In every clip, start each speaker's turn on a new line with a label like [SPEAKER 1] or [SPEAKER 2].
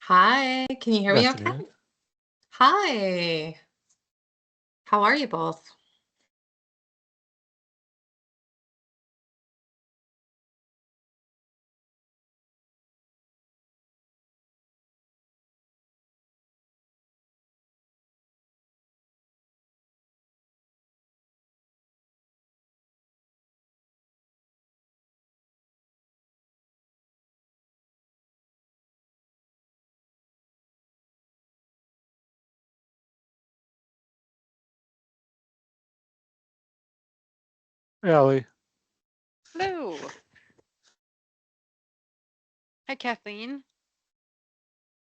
[SPEAKER 1] Hi, can you hear
[SPEAKER 2] Good
[SPEAKER 1] me okay?
[SPEAKER 2] afternoon.
[SPEAKER 1] Hi, how are you both?
[SPEAKER 2] Hey, Ollie.
[SPEAKER 3] Hello. Hi, Kathleen.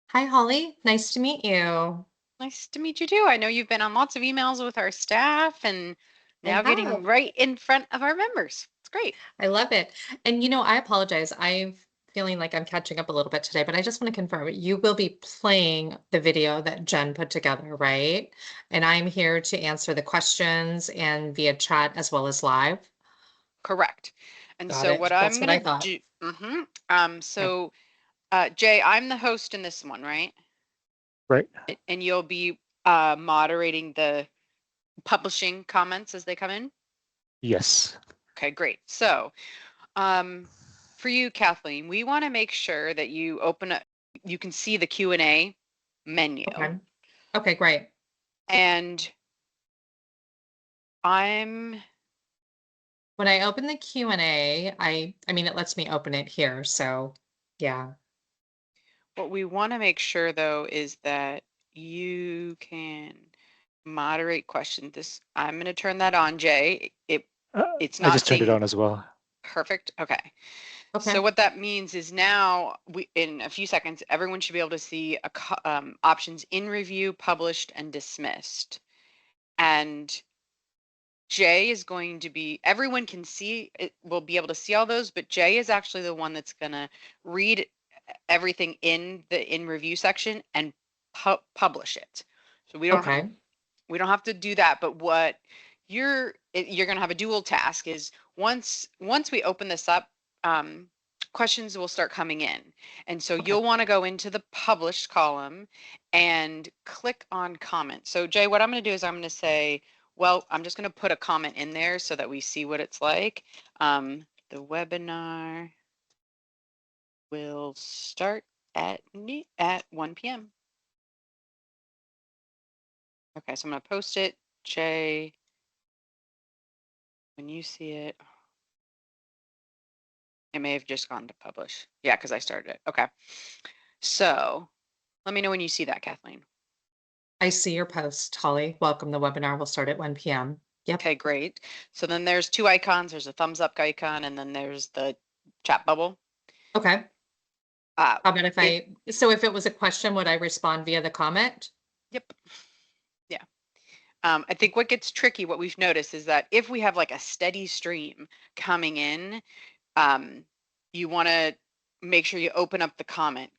[SPEAKER 1] Hi, Holly, nice to meet you.
[SPEAKER 3] Nice to meet you too. I know you've been on lots of emails with our staff and
[SPEAKER 1] I
[SPEAKER 3] now getting
[SPEAKER 1] have.
[SPEAKER 3] right in front of our members. It's great.
[SPEAKER 1] I love it. And I apologize. I'm feeling like I'm catching up a little bit today, but I just want to confirm you will be playing the video that Jen put together, right? And I'm here to answer the questions and via chat as well as live.
[SPEAKER 3] Correct. And
[SPEAKER 1] Got
[SPEAKER 3] so
[SPEAKER 1] it.
[SPEAKER 3] what I'm
[SPEAKER 1] That's what I
[SPEAKER 3] gonna
[SPEAKER 1] thought.
[SPEAKER 3] do,
[SPEAKER 1] Okay.
[SPEAKER 3] Jay, I'm the host in this one, right?
[SPEAKER 2] Right.
[SPEAKER 3] And you'll be moderating the publishing comments as they come in?
[SPEAKER 2] Yes.
[SPEAKER 3] Okay, great. So, for you, Kathleen, we want to make sure that you open up, you can see the Q&A menu.
[SPEAKER 1] Okay. Okay, great.
[SPEAKER 3] And I'm
[SPEAKER 1] When I open the Q&A, I mean it lets me open it here, so yeah.
[SPEAKER 3] what we want to make sure though is that you can moderate questions. This I'm going to turn that on, Jay. It's
[SPEAKER 2] I
[SPEAKER 3] not
[SPEAKER 2] just turned it
[SPEAKER 3] saying
[SPEAKER 2] on as well.
[SPEAKER 3] perfect. Okay. So
[SPEAKER 1] Okay.
[SPEAKER 3] what that means is now we in a few seconds everyone should be able to see options in review, published, and dismissed. And Jay is going to be, everyone can see it, will be able to see all those, but Jay is actually the one that's going to read everything in the in review section and publish it. So
[SPEAKER 1] Okay.
[SPEAKER 3] we don't have to do that, but what you're going to have a dual task is once we open this up, questions will start coming in. And so
[SPEAKER 1] Okay.
[SPEAKER 3] you'll want to go into the published column and click on comment. So Jay, what I'm going to do is I'm going to say, well, I'm just going to put a comment in there so that we see what it's like. The webinar will start at 1 p.m. Okay, so I'm going to post it. Jay, when you see it, it may have just gone to publish. Yeah, because I started it. Okay. So let me know when you see that, Kathleen.
[SPEAKER 1] I see your post, Holly. Welcome. The webinar will start at 1 p.m. Yep.
[SPEAKER 3] Okay, great. So then there's two icons. There's a thumbs up icon, and then there's the chat bubble.
[SPEAKER 1] Okay.
[SPEAKER 3] Uh,
[SPEAKER 1] How about if it was a question, would I respond via the comment?
[SPEAKER 3] Yep. Yeah. I think what gets tricky, what we've noticed is that if we have like a steady stream coming in, you want to make sure you open up the comment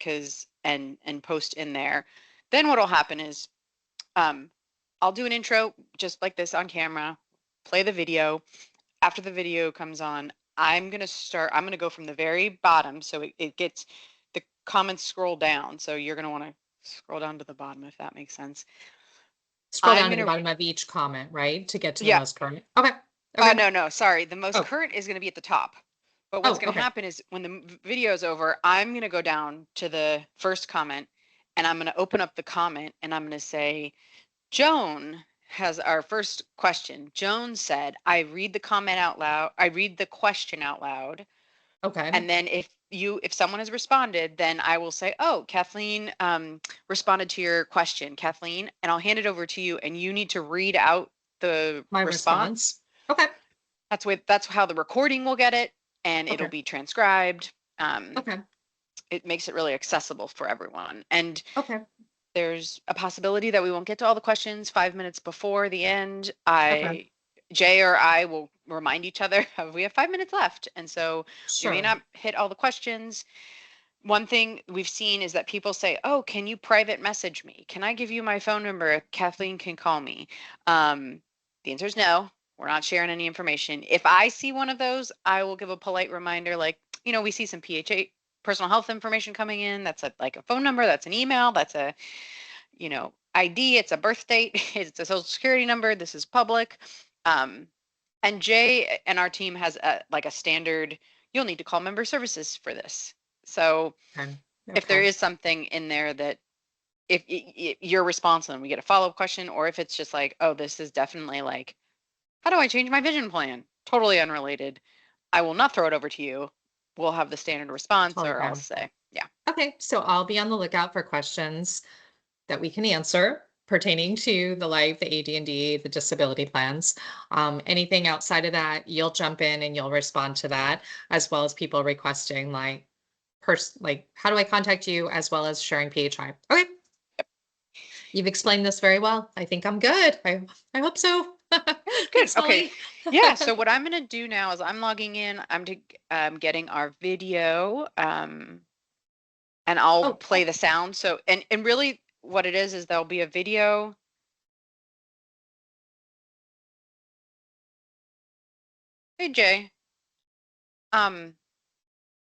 [SPEAKER 3] and post in there. Then what'll happen is I'll do an intro just like this on camera, play the video. After the video comes on, I'm going to go from the very bottom. So it gets the comments scroll down. So you're going to want to scroll down to the bottom if that makes sense.
[SPEAKER 1] Scroll
[SPEAKER 3] I'm
[SPEAKER 1] down to
[SPEAKER 3] going
[SPEAKER 1] the
[SPEAKER 3] to,
[SPEAKER 1] bottom of each comment, right? To get to the
[SPEAKER 3] yeah.
[SPEAKER 1] most current. Okay. Okay.
[SPEAKER 3] No, sorry. The most
[SPEAKER 1] Oh,
[SPEAKER 3] current is going to be at the top. But what's
[SPEAKER 1] oh,
[SPEAKER 3] going to
[SPEAKER 1] okay.
[SPEAKER 3] happen is when the video is over, I'm going to go down to the first comment and I'm going to open up the comment and I'm going to say, Joan has our first question. Joan said, I read the comment out loud. I read the question out loud.
[SPEAKER 1] Okay.
[SPEAKER 3] And then if someone has responded, then I will say, oh, Kathleen responded to your question, Kathleen, and I'll hand it over to you. And you need to read out the
[SPEAKER 1] My
[SPEAKER 3] response.
[SPEAKER 1] response. Okay.
[SPEAKER 3] That's how the recording will get it, and it'll
[SPEAKER 1] Okay.
[SPEAKER 3] be transcribed.
[SPEAKER 1] Okay.
[SPEAKER 3] It makes it really accessible for everyone. And
[SPEAKER 1] Okay.
[SPEAKER 3] there's a possibility that we won't get to all the questions 5 minutes before the end.
[SPEAKER 1] Okay.
[SPEAKER 3] Jay or I will remind each other of we have 5 minutes left. And so we may
[SPEAKER 1] Sure.
[SPEAKER 3] not hit all the questions. One thing we've seen is that people say, oh, can you private message me? Can I give you my phone number? Kathleen can call me. The answer is no. We're not sharing any information. If I see one of those, I will give a polite reminder like, we see some personal health information coming in. That's like a phone number, that's an email, that's a, ID, it's a birth date, it's a social security number, this is public. And Jay and our team has like a standard, you'll need to call member services for this. So
[SPEAKER 1] Okay.
[SPEAKER 3] if there
[SPEAKER 1] Okay.
[SPEAKER 3] is something in there that if you're responsive and we get a follow-up question, or if it's just like, oh, this is definitely like, how do I change my vision plan? Totally unrelated. I will not throw it over to you. We'll have the standard response,
[SPEAKER 1] Totally
[SPEAKER 3] or I'll
[SPEAKER 1] fine.
[SPEAKER 3] say, yeah.
[SPEAKER 1] Okay, so I'll be on the lookout for questions that we can answer pertaining to the life, the AD&D, the disability plans. Anything outside of that, you'll jump in and you'll respond to that, as well as people requesting like, how do I contact you, as well as sharing PHI. Okay.
[SPEAKER 3] Yep.
[SPEAKER 1] You've explained this very well. I think I'm good. I hope so.
[SPEAKER 3] Good.
[SPEAKER 1] Thanks,
[SPEAKER 3] Okay.
[SPEAKER 1] Holly.
[SPEAKER 3] Yeah. So what I'm going to do now is I'm logging in. I'm getting our video, and I'll
[SPEAKER 1] Oh,
[SPEAKER 3] play the sound. So, and really what it is there'll be a video. Hey, Jay.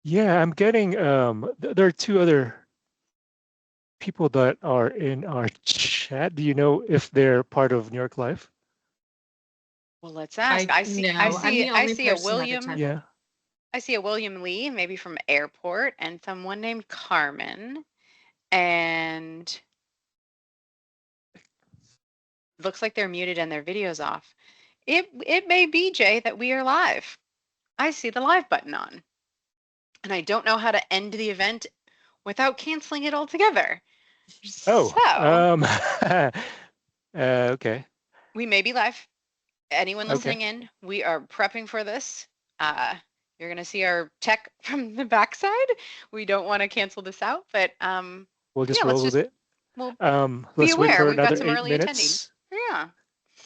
[SPEAKER 2] Yeah, I'm getting there are two other people that are in our chat. Do you know if they're part of New York Life?
[SPEAKER 3] Well, let's ask.
[SPEAKER 1] no, I'm the
[SPEAKER 3] I
[SPEAKER 1] only
[SPEAKER 3] see a
[SPEAKER 1] person that
[SPEAKER 3] William.
[SPEAKER 1] attended.
[SPEAKER 2] Yeah.
[SPEAKER 3] I see a William Lee, maybe from Airport, and someone named Carmen. And looks like they're muted and their video's off. It may be, Jay, that we are live. I see the live button on. And I don't know how to end the event without canceling it altogether.
[SPEAKER 2] Oh,
[SPEAKER 3] So
[SPEAKER 2] okay.
[SPEAKER 3] we may be live. Anyone
[SPEAKER 2] Okay.
[SPEAKER 3] listening in, we are prepping for this. You're gonna see our tech from the backside. We don't want to cancel this out, but
[SPEAKER 2] We'll
[SPEAKER 3] yeah,
[SPEAKER 2] just roll with it.
[SPEAKER 3] we'll be
[SPEAKER 2] Let's wait
[SPEAKER 3] aware.
[SPEAKER 2] for
[SPEAKER 3] We've got
[SPEAKER 2] another
[SPEAKER 3] some
[SPEAKER 2] 8
[SPEAKER 3] early attendees.
[SPEAKER 2] minutes,
[SPEAKER 3] Yeah.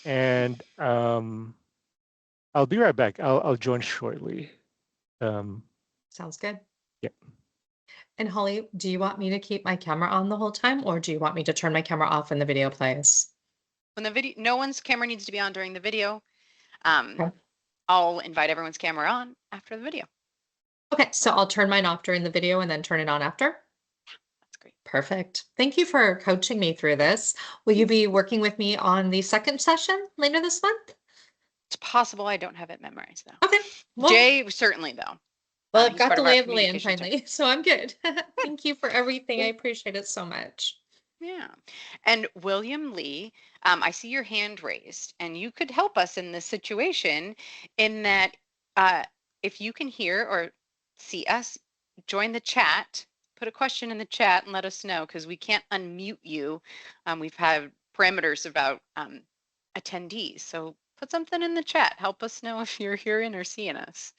[SPEAKER 2] and I'll be right back. I'll join shortly.
[SPEAKER 1] Sounds good.
[SPEAKER 2] Yeah.
[SPEAKER 1] And Holly, do you want me to keep my camera on the whole time, or do you want me to turn my camera off when the video plays?
[SPEAKER 3] When the video, no one's camera needs to be on during the video. Um,
[SPEAKER 1] Okay.
[SPEAKER 3] I'll invite everyone's camera on after the video.
[SPEAKER 1] Okay, so I'll turn mine off during the video and then turn it on after?
[SPEAKER 3] That's great.
[SPEAKER 1] Perfect. Thank you for coaching me through this. Will you be working with me on the second session later this month?
[SPEAKER 3] It's possible I don't have it memorized though.
[SPEAKER 1] Okay. Well,
[SPEAKER 3] Jay certainly though.
[SPEAKER 1] I've
[SPEAKER 3] He's
[SPEAKER 1] got
[SPEAKER 3] part
[SPEAKER 1] the
[SPEAKER 3] of our
[SPEAKER 1] lay of the land
[SPEAKER 3] communication team.
[SPEAKER 1] finally, so I'm good. Thank you for everything. I appreciate it so much.
[SPEAKER 3] Yeah. And William Lee, I see your hand raised, and you could help us in this situation in that if you can hear or see us, join the chat, put a question in the chat and let us know, because we can't unmute you. We've had parameters about attendees. So put something in the chat. Help us know if you're hearing or seeing us.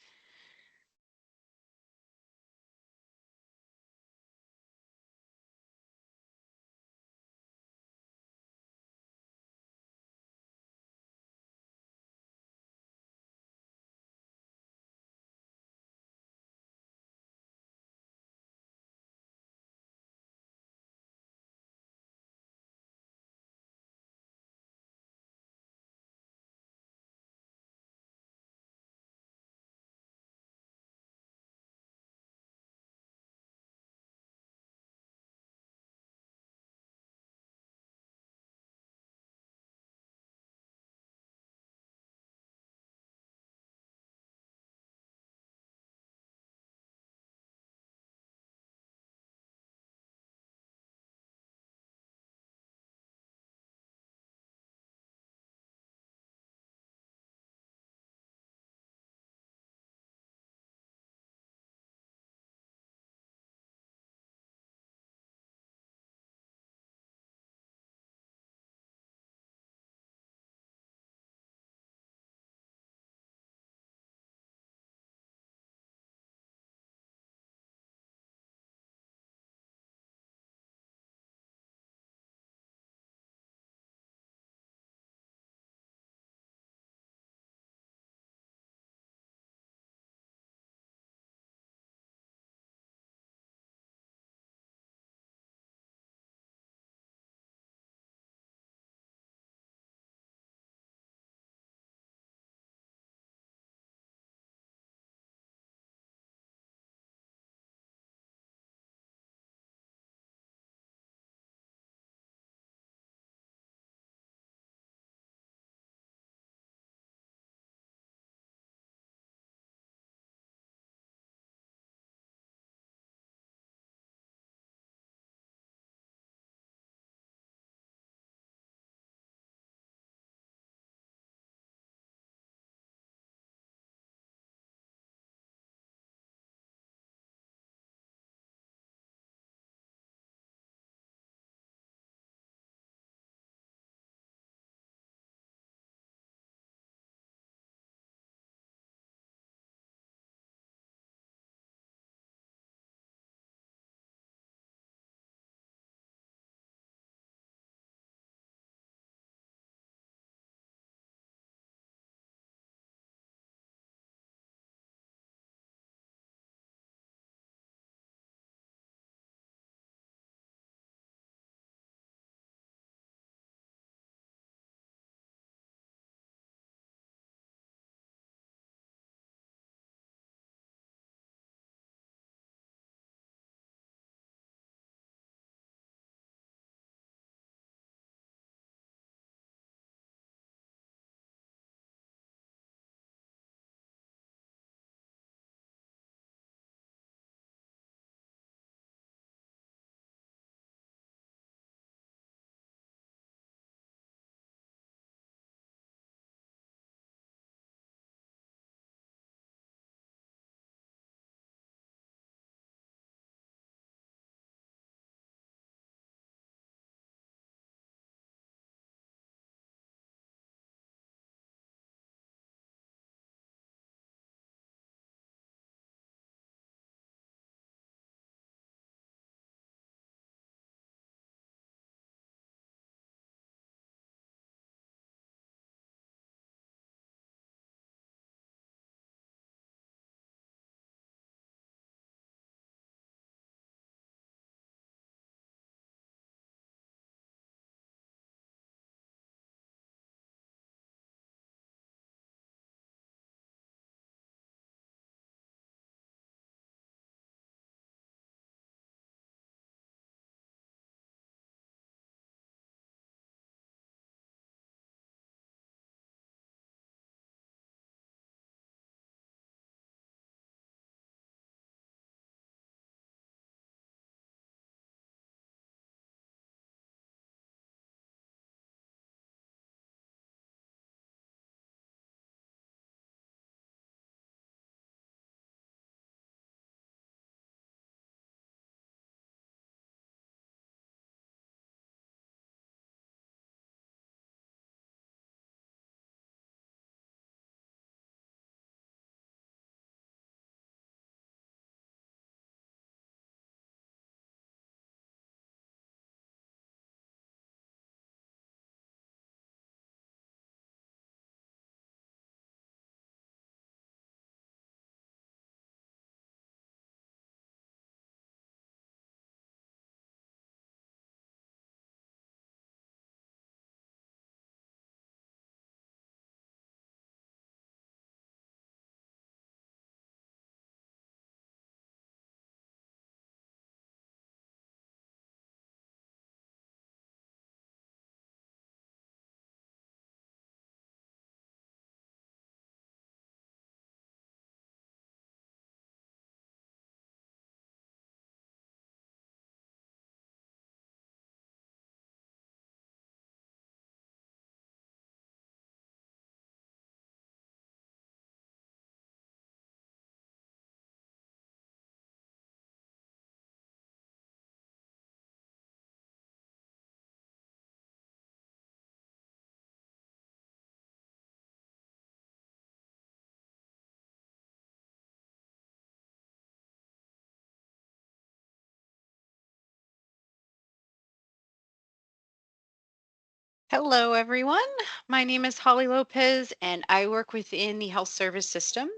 [SPEAKER 3] Hello, everyone. My name is Holly Lopez, and I work within the health service system.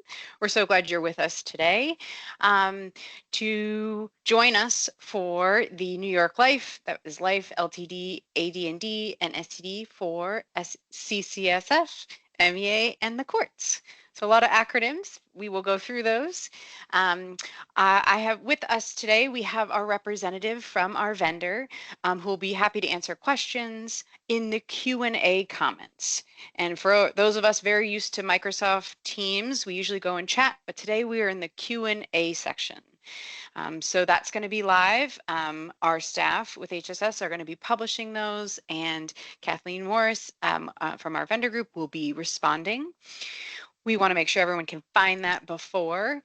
[SPEAKER 3] We're so glad you're with us today to join us for the New York Life, that was Life, LTD, AD&D, and STD for CCSF, MEA, and the courts. So a lot of acronyms. We will go through those. I have with us today, we have our representative from our vendor who will be happy to answer questions in the Q&A comments. And for those of us very used to Microsoft Teams, we usually go and chat, but today we are in the Q&A section. So that's going to be live. Our staff with HSS are going to be publishing those, and Kathleen Morris from our vendor group will be responding. We want to make sure everyone can find that before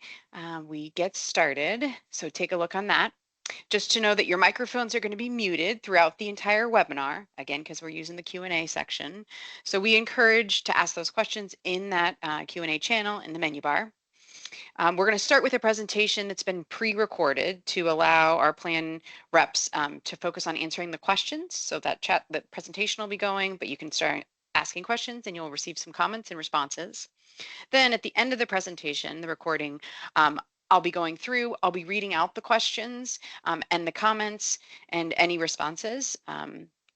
[SPEAKER 3] we get started. So take a look on that. Just to know that your microphones are going to be muted throughout the entire webinar, again, because we're using the Q&A section. So we encourage to ask those questions in that Q&A channel in the menu bar. We're going to start with a presentation that's been pre-recorded to allow our plan reps to focus on answering the questions. So that presentation will be going, but you can start asking questions and you'll receive some comments and responses. Then at the end of the presentation, the recording, I'll be going through, I'll be reading out the questions and the comments and any responses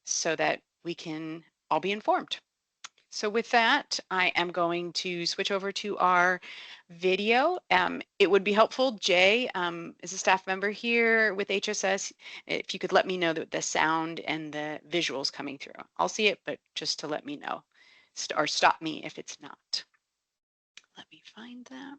[SPEAKER 3] so that we can all be informed. So with that, I am going to switch over to our video. It would be helpful, Jay, is a staff member here with HSS, if you could let me know the sound and the visuals coming through. I'll see it, but just to let me know or stop me if it's not. Let me find that.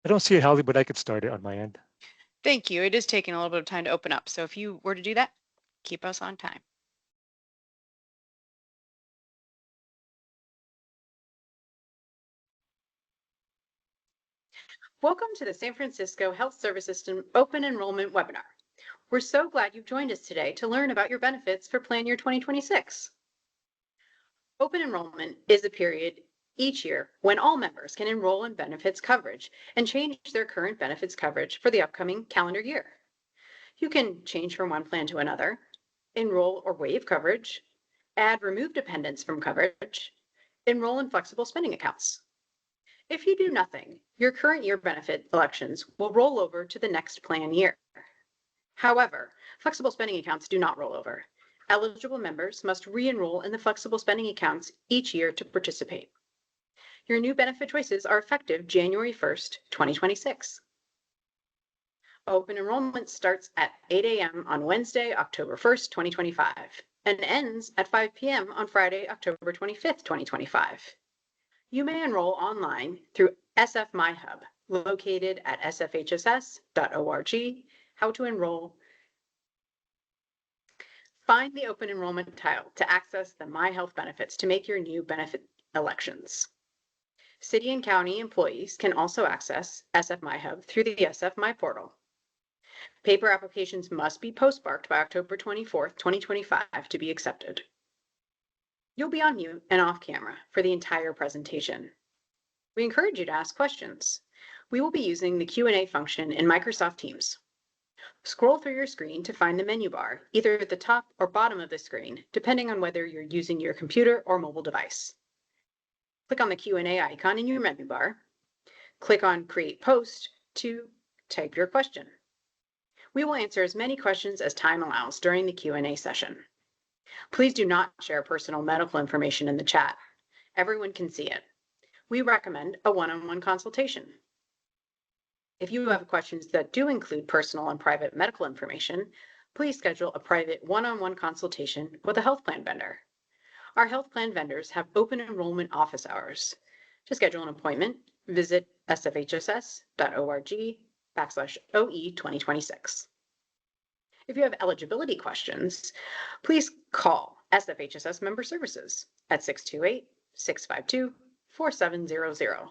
[SPEAKER 2] I don't see it, Holly, but I could start it on my end.
[SPEAKER 3] Thank you. It is taking a little bit of time to open up. So if you were to do that, keep us on time.
[SPEAKER 4] Welcome to the San Francisco Health Service System Open Enrollment Webinar. We're so glad you've joined us today to learn about your benefits for Plan Year 2026. Open enrollment is a period each year when all members can enroll in benefits coverage and change their current benefits coverage for the upcoming calendar year. You can change from one plan to another, enroll or waive coverage, add remove dependents from coverage, enroll in flexible spending accounts. If you do nothing, your current year benefit elections will roll over to the next plan year. However, flexible spending accounts do not roll over. Eligible members must re-enroll in the flexible spending accounts each year to participate. Your new benefit choices are effective January 1st, 2026. Open enrollment starts at 8 a.m. on Wednesday, October 1st, 2025, and ends at 5 p.m. on Friday, October 25th, 2025. You may enroll online through SF My Hub, located at sfhss.org. How to enroll. Find the open enrollment tile to access the My Health benefits to make your new benefit elections. City and county employees can also access SF My Hub through the SF My portal. Paper applications must be postmarked by October 24th, 2025 to be accepted. You'll be on mute and off camera for the entire presentation. We encourage you to ask questions. We will be using the Q&A function in Microsoft Teams. Scroll through your screen to find the menu bar, either at the top or bottom of the screen, depending on whether you're using your computer or mobile device. Click on the Q&A icon in your menu bar. Click on Create Post to type your question. We will answer as many questions as time allows during the Q&A session. Please do not share personal medical information in the chat. Everyone can see it. We recommend a one-on-one consultation. If you have questions that do include personal and private medical information, please schedule a private one-on-one consultation with a health plan vendor. Our health plan vendors have open enrollment office hours. To schedule an appointment, visit sfhss.org/OE2026. If you have eligibility questions, please call SFHSS Member Services at 628-652-4700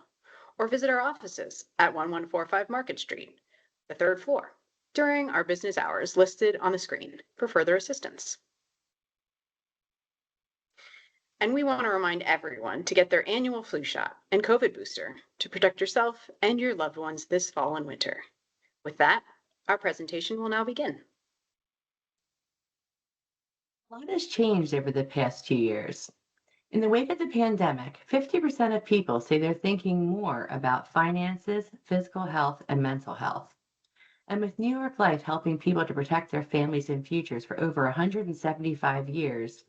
[SPEAKER 4] or visit our offices at 1145 Market Street, the third floor, during our business hours listed on the screen for further assistance. And we want to remind everyone to get their annual flu shot and COVID booster to protect yourself and your loved ones this fall and winter. With that, our presentation will now begin.
[SPEAKER 5] A lot has changed over the past 2 years. In the wake of the pandemic, 50% of people say they're thinking more about finances, physical health, and mental health. And with New York Life helping people to protect their families and futures for over 175 years,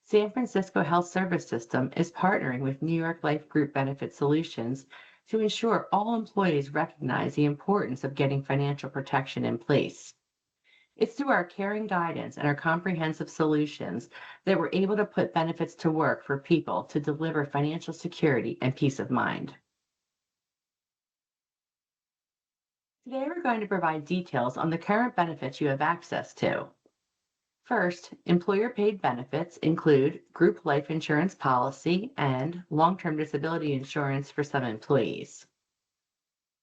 [SPEAKER 5] San Francisco Health Service System is partnering with New York Life Group Benefit Solutions to ensure all employees recognize the importance of getting financial protection in place. It's through our caring guidance and our comprehensive solutions that we're able to put benefits to work for people to deliver financial security and peace of mind. Today, we're going to provide details on the current benefits you have access to. First, employer-paid benefits include group life insurance policy and long-term disability insurance for some employees.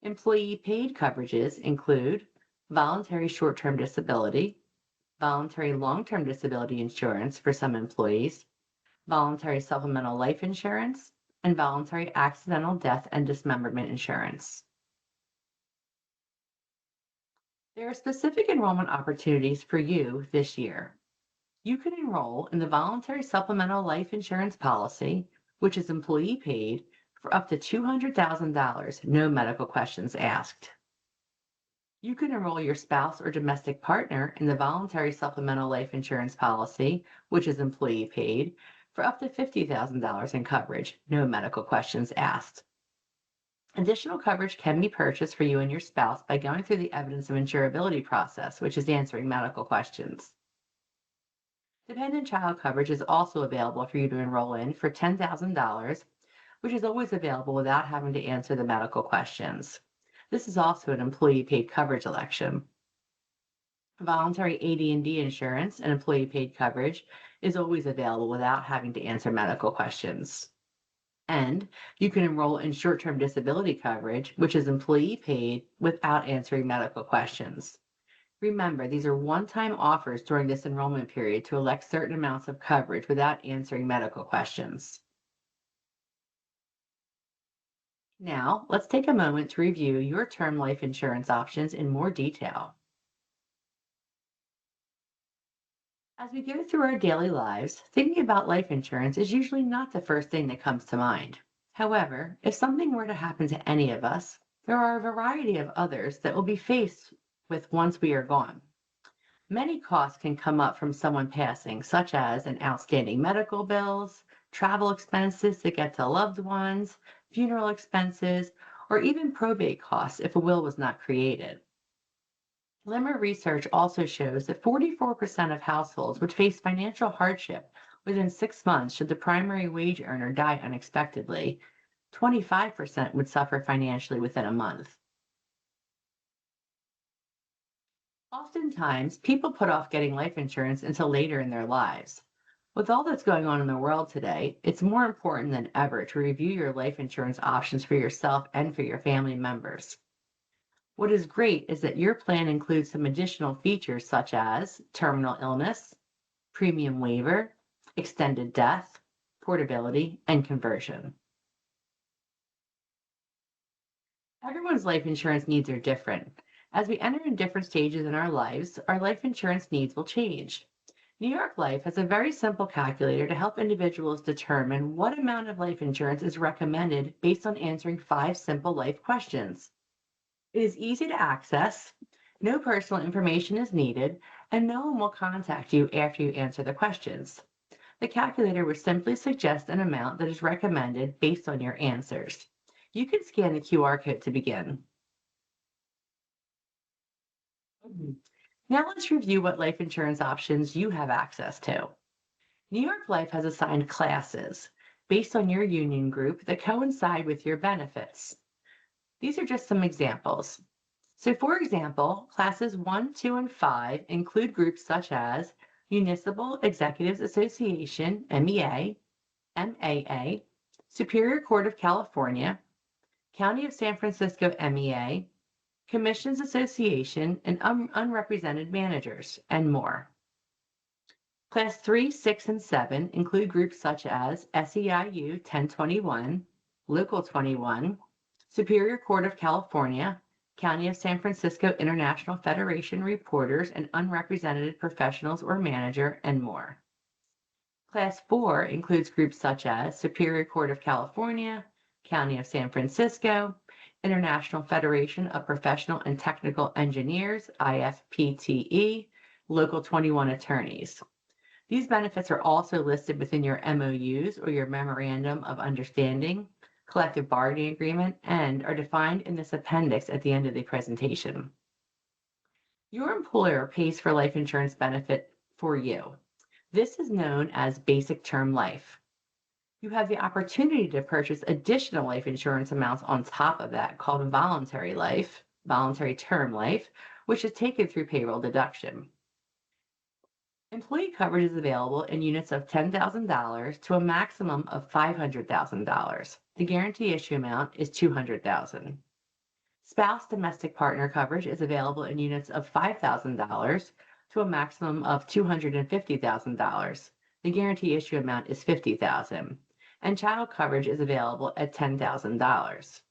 [SPEAKER 5] Employee-paid coverages include voluntary short-term disability, voluntary long-term disability insurance for some employees, voluntary supplemental life insurance, and voluntary accidental death and dismemberment insurance. There are specific enrollment opportunities for you this year. You can enroll in the voluntary supplemental life insurance policy, which is employee paid, for up to $200,000, no medical questions asked. You can enroll your spouse or domestic partner in the voluntary supplemental life insurance policy, which is employee paid, for up to $50,000 in coverage, no medical questions asked. Additional coverage can be purchased for you and your spouse by going through the evidence of insurability process, which is answering medical questions. Dependent child coverage is also available for you to enroll in for $10,000, which is always available without having to answer the medical questions. This is also an employee-paid coverage election. Voluntary AD&D insurance and employee-paid coverage is always available without having to answer medical questions. And you can enroll in short-term disability coverage, which is employee-paid without answering medical questions. Remember, these are one-time offers during this enrollment period to elect certain amounts of coverage without answering medical questions. Now, let's take a moment to review your term life insurance options in more detail. As we go through our daily lives, thinking about life insurance is usually not the first thing that comes to mind. However, if something were to happen to any of us, there are a variety of others that will be faced with once we are gone. Many costs can come up from someone passing, such as an outstanding medical bills, travel expenses to get to loved ones, funeral expenses, or even probate costs if a will was not created. LIMER research also shows that 44% of households would face financial hardship within 6 months should the primary wage earner die unexpectedly. 25% would suffer financially within a month. Oftentimes, people put off getting life insurance until later in their lives. With all that's going on in the world today, it's more important than ever to review your life insurance options for yourself and for your family members. What is great is that your plan includes some additional features such as terminal illness, premium waiver, extended death, portability, and conversion. Everyone's life insurance needs are different. As we enter in different stages in our lives, our life insurance needs will change. New York Life has a very simple calculator to help individuals determine what amount of life insurance is recommended based on answering 5 simple life questions. It is easy to access, no personal information is needed, and no one will contact you after you answer the questions. The calculator will simply suggest an amount that is recommended based on your answers. You can scan the QR code to begin. Now let's review what life insurance options you have access to. New York Life has assigned classes based on your union group that coincide with your benefits. These are just some examples. So for example, classes 1, 2, and 5 include groups such as Municipal Executives Association, MEA, MAA, Superior Court of California, County of San Francisco MEA, Commissions Association, and unrepresented managers, and more. Class 3, 6, and 7 include groups such as SEIU 1021, Local 21, Superior Court of California, County of San Francisco International Federation Reporters and Unrepresented Professionals or Manager, and more. Class 4 includes groups such as Superior Court of California, County of San Francisco, International Federation of Professional and Technical Engineers, IFPTE, Local 21 attorneys. These benefits are also listed within your MOUs or your Memorandum of Understanding, collective bargaining agreement, and are defined in this appendix at the end of the presentation. Your employer pays for life insurance benefit for you. This is known as basic term life. You have the opportunity to purchase additional life insurance amounts on top of that called voluntary term life, which is taken through payroll deduction. Employee coverage is available in units of $10,000 to a maximum of $500,000. The guarantee issue amount is $200,000. Spouse domestic partner coverage is available in units of $5,000 to a maximum of $250,000. The guarantee issue amount is $50,000. And child coverage is available at $10,000.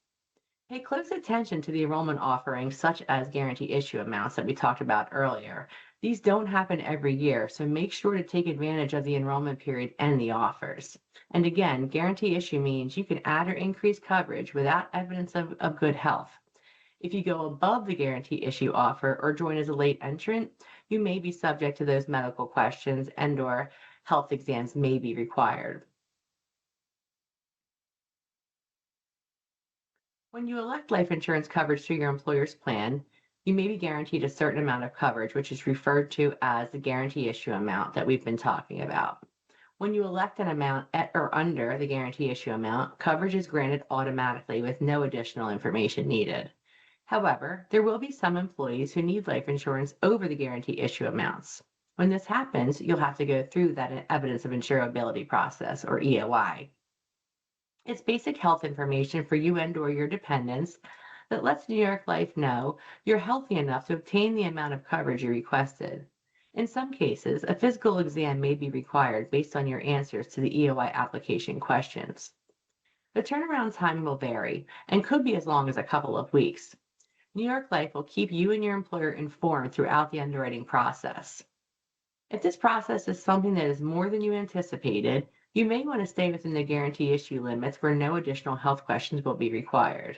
[SPEAKER 5] Pay close attention to the enrollment offerings, such as guarantee issue amounts that we talked about earlier. These don't happen every year, so make sure to take advantage of the enrollment period and the offers. And again, guarantee issue means you can add or increase coverage without evidence of good health. If you go above the guarantee issue offer or join as a late entrant, you may be subject to those medical questions and/or health exams may be required. When you elect life insurance coverage through your employer's plan, you may be guaranteed a certain amount of coverage, which is referred to as the guarantee issue amount that we've been talking about. When you elect an amount at or under the guarantee issue amount, coverage is granted automatically with no additional information needed. However, there will be some employees who need life insurance over the guarantee issue amounts. When this happens, you'll have to go through that evidence of insurability process, or EOI. It's basic health information for you and/or your dependents that lets New York Life know you're healthy enough to obtain the amount of coverage you requested. In some cases, a physical exam may be required based on your answers to the EOI application questions. The turnaround time will vary and could be as long as a couple of weeks. New York Life will keep you and your employer informed throughout the underwriting process. If this process is something that is more than you anticipated, you may want to stay within the guarantee issue limits where no additional health questions will be required.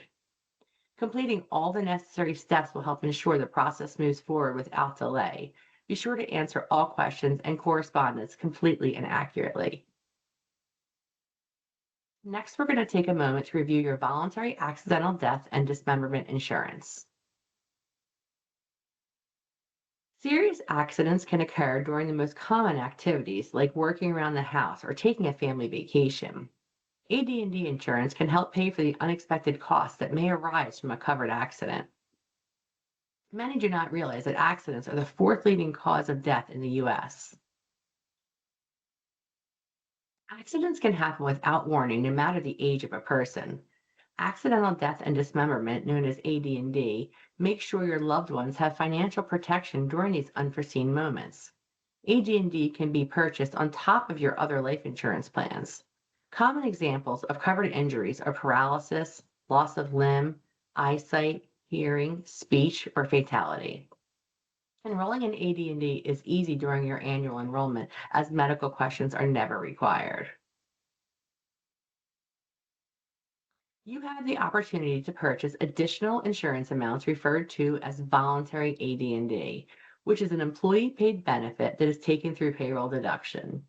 [SPEAKER 5] Completing all the necessary steps will help ensure the process moves forward without delay. Be sure to answer all questions and correspondence completely and accurately. Next, we're going to take a moment to review your voluntary accidental death and dismemberment insurance. Serious accidents can occur during the most common activities like working around the house or taking a family vacation. AD&D insurance can help pay for the unexpected costs that may arise from a covered accident. Many do not realize that accidents are the fourth leading cause of death in the U.S. Accidents can happen without warning no matter the age of a person. Accidental death and dismemberment, known as AD&D, make sure your loved ones have financial protection during these unforeseen moments. AD&D can be purchased on top of your other life insurance plans. Common examples of covered injuries are paralysis, loss of limb, eyesight, hearing, speech, or fatality. Enrolling in AD&D is easy during your annual enrollment as medical questions are never required. You have the opportunity to purchase additional insurance amounts referred to as voluntary AD&D, which is an employee-paid benefit that is taken through payroll deduction.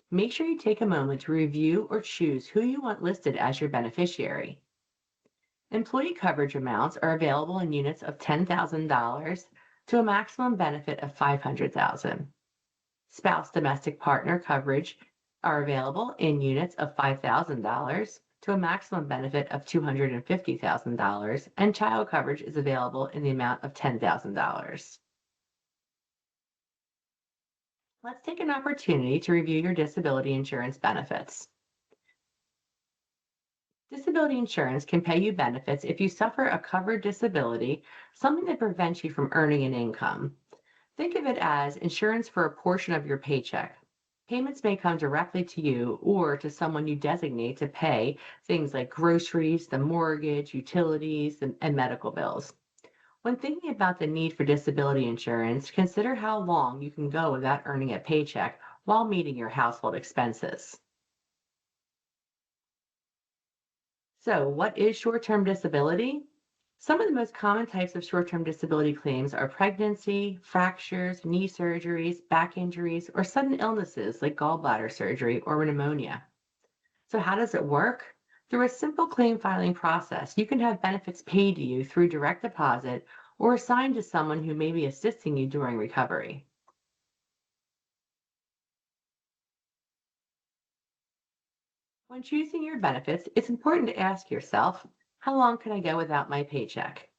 [SPEAKER 5] Make sure you take a moment to review or choose who you want listed as your beneficiary. Employee coverage amounts are available in units of $10,000 to a maximum benefit of $500,000. Spouse domestic partner coverage are available in units of $5,000 to a maximum benefit of $250,000, and child coverage is available in the amount of $10,000. Let's take an opportunity to review your disability insurance benefits. Disability insurance can pay you benefits if you suffer a covered disability, something that prevents you from earning an income. Think of it as insurance for a portion of your paycheck. Payments may come directly to you or to someone you designate to pay things like groceries, the mortgage, utilities, and medical bills. When thinking about the need for disability insurance, consider how long you can go without earning a paycheck while meeting your household expenses. So, what is short-term disability? Some of the most common types of short-term disability claims are pregnancy, fractures, knee surgeries, back injuries, or sudden illnesses like gallbladder surgery or pneumonia. So how does it work? Through a simple claim filing process, you can have benefits paid to you through direct deposit or assigned to someone who may be assisting you during recovery. When choosing your benefits, it's important to ask yourself, how long can I go without my paycheck?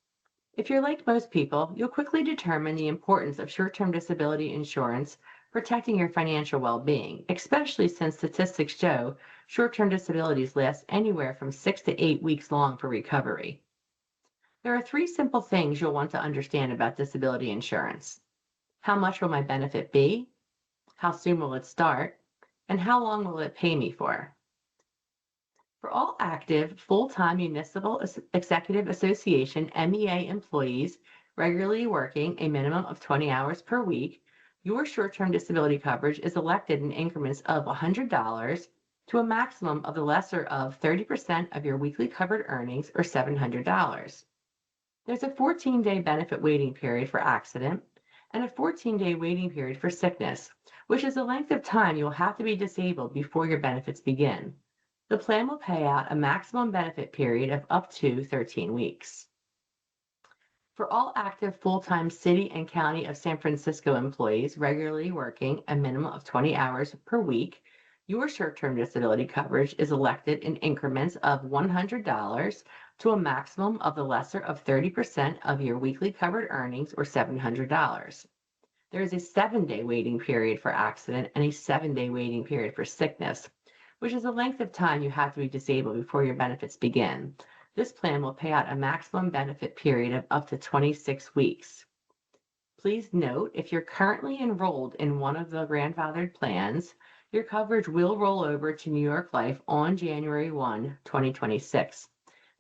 [SPEAKER 5] If you're like most people, you'll quickly determine the importance of short-term disability insurance protecting your financial well-being, especially since statistics show short-term disabilities last anywhere from 6 to 8 weeks long for recovery. There are 3 simple things you'll want to understand about disability insurance. How much will my benefit be? How soon will it start? And how long will it pay me for? For all active, full-time Municipal Executive Association MEA employees regularly working a minimum of 20 hours per week, your short-term disability coverage is elected in increments of $100 to a maximum of the lesser of 30% of your weekly covered earnings, or $700. There's a 14-day benefit waiting period for accident and a 14-day waiting period for sickness, which is the length of time you'll have to be disabled before your benefits begin. The plan will pay out a maximum benefit period of up to 13 weeks. For all active full-time City and County of San Francisco employees regularly working a minimum of 20 hours per week, your short-term disability coverage is elected in increments of $100 to a maximum of the lesser of 30% of your weekly covered earnings, or $700. There is a 7-day waiting period for accident and a 7-day waiting period for sickness, which is the length of time you have to be disabled before your benefits begin. This plan will pay out a maximum benefit period of up to 26 weeks. Please note, if you're currently enrolled in one of the grandfathered plans, your coverage will roll over to New York Life on January 1, 2026.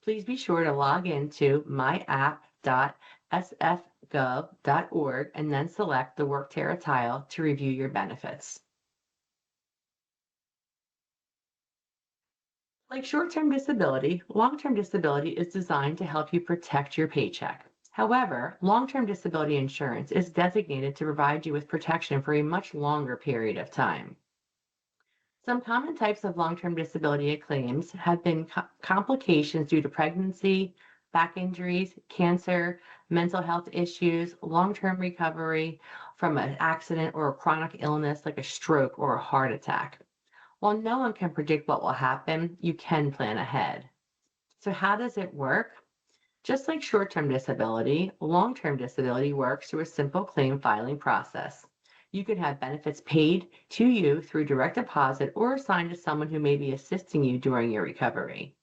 [SPEAKER 5] Please be sure to log into myapp.sfgov.org and then select the Work Terra tile to review your benefits. Like short-term disability, long-term disability is designed to help you protect your paycheck. However, long-term disability insurance is designated to provide you with protection for a much longer period of time. Some common types of long-term disability claims have been complications due to pregnancy, back injuries, cancer, mental health issues, long-term recovery from an accident or a chronic illness like a stroke or a heart attack. While no one can predict what will happen, you can plan ahead. So how does it work? Just like short-term disability, long-term disability works through a simple claim filing process. You can have benefits paid to you through direct deposit or assigned to someone who may be assisting you during your recovery.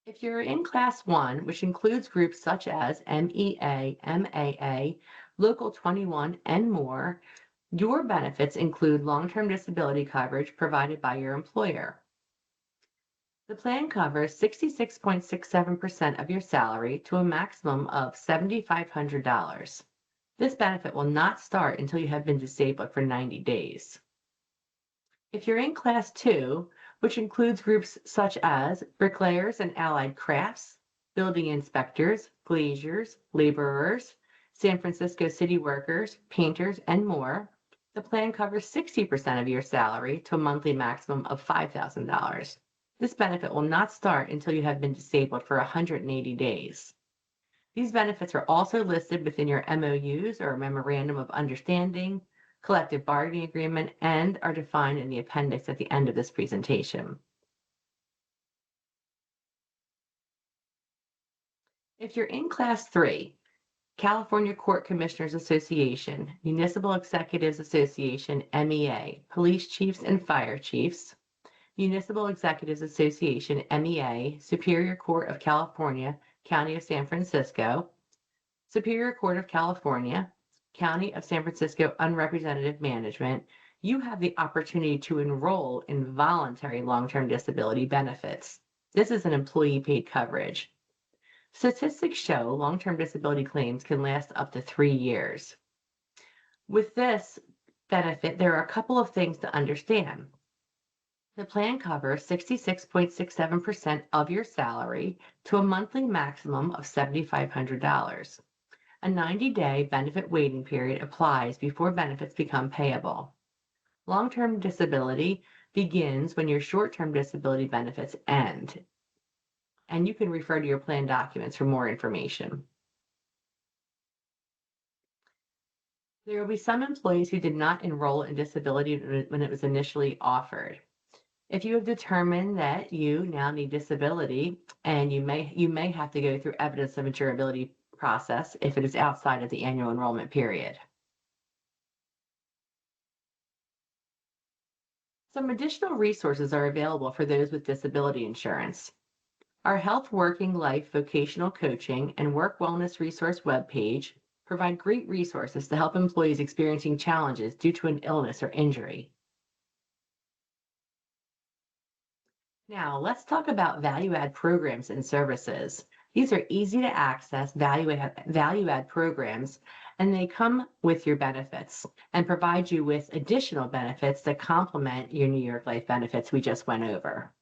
[SPEAKER 5] If you're in Class 1, which includes groups such as MEA, MAA, Local 21, and more, your benefits include long-term disability coverage provided by your employer. The plan covers 66.67% of your salary to a maximum of $7,500. This benefit will not start until you have been disabled for 90 days. If you're in Class 2, which includes groups such as bricklayers and allied crafts, building inspectors, glaziers, laborers, San Francisco city workers, painters, and more, the plan covers 60% of your salary to a monthly maximum of $5,000. This benefit will not start until you have been disabled for 180 days. These benefits are also listed within your MOUs, or Memorandum of Understanding, collective bargaining agreement, and are defined in the appendix at the end of this presentation. If you're in Class 3, California Court Commissioners Association, Municipal Executives Association, MEA, Police Chiefs and Fire Chiefs, Municipal Executives Association, MEA, Superior Court of California, County of San Francisco, Superior Court of California, County of San Francisco Unrepresentative Management, you have the opportunity to enroll in voluntary long-term disability benefits. This is an employee-paid coverage. Statistics show long-term disability claims can last up to 3 years. With this benefit, there are a couple of things to understand. The plan covers 66.67% of your salary to a monthly maximum of $7,500. A 90-day benefit waiting period applies before benefits become payable. Long-term disability begins when your short-term disability benefits end, and you can refer to your plan documents for more information. There will be some employees who did not enroll in disability when it was initially offered. If you have determined that you now need disability, and you may have to go through evidence of insurability process if it is outside of the annual enrollment period. Some additional resources are available for those with disability insurance. Our Health Working Life Vocational Coaching and Work Wellness Resource webpage provide great resources to help employees experiencing challenges due to an illness or injury. Now, let's talk about value-add programs and services. These are easy to access value-add programs, and they come with your benefits and provide you with additional benefits that complement your New York Life benefits we just went over.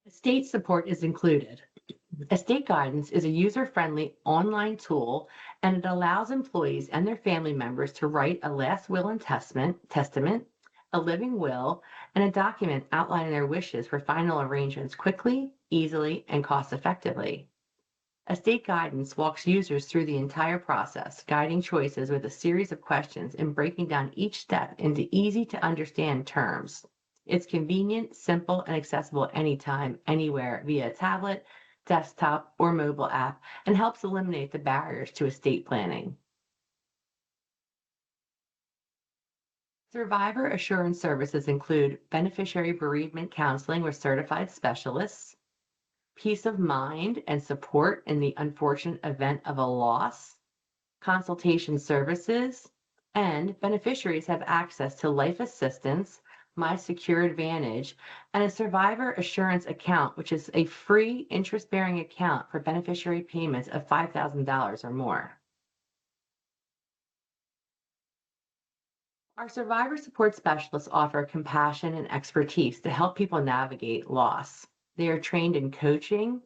[SPEAKER 5] Estate support is included. Estate Guidance is a user-friendly online tool, and it allows employees and their family members to write a last will and testament, a living will, and a document outlining their wishes for final arrangements quickly, easily, and cost-effectively. Estate Guidance walks users through the entire process, guiding choices with a series of questions and breaking down each step into easy-to-understand terms. It's convenient, simple, and accessible anytime, anywhere via tablet, desktop, or mobile app, and helps eliminate the barriers to estate planning. Survivor assurance services include beneficiary bereavement counseling with certified specialists, peace of mind and support in the unfortunate event of a loss, consultation services, and beneficiaries have access to life assistance, My Secure Advantage, and a survivor assurance account, which is a free interest-bearing account for beneficiary payments of $5,000 or more. Our survivor support specialists offer compassion and expertise to help people navigate loss. They are trained in coaching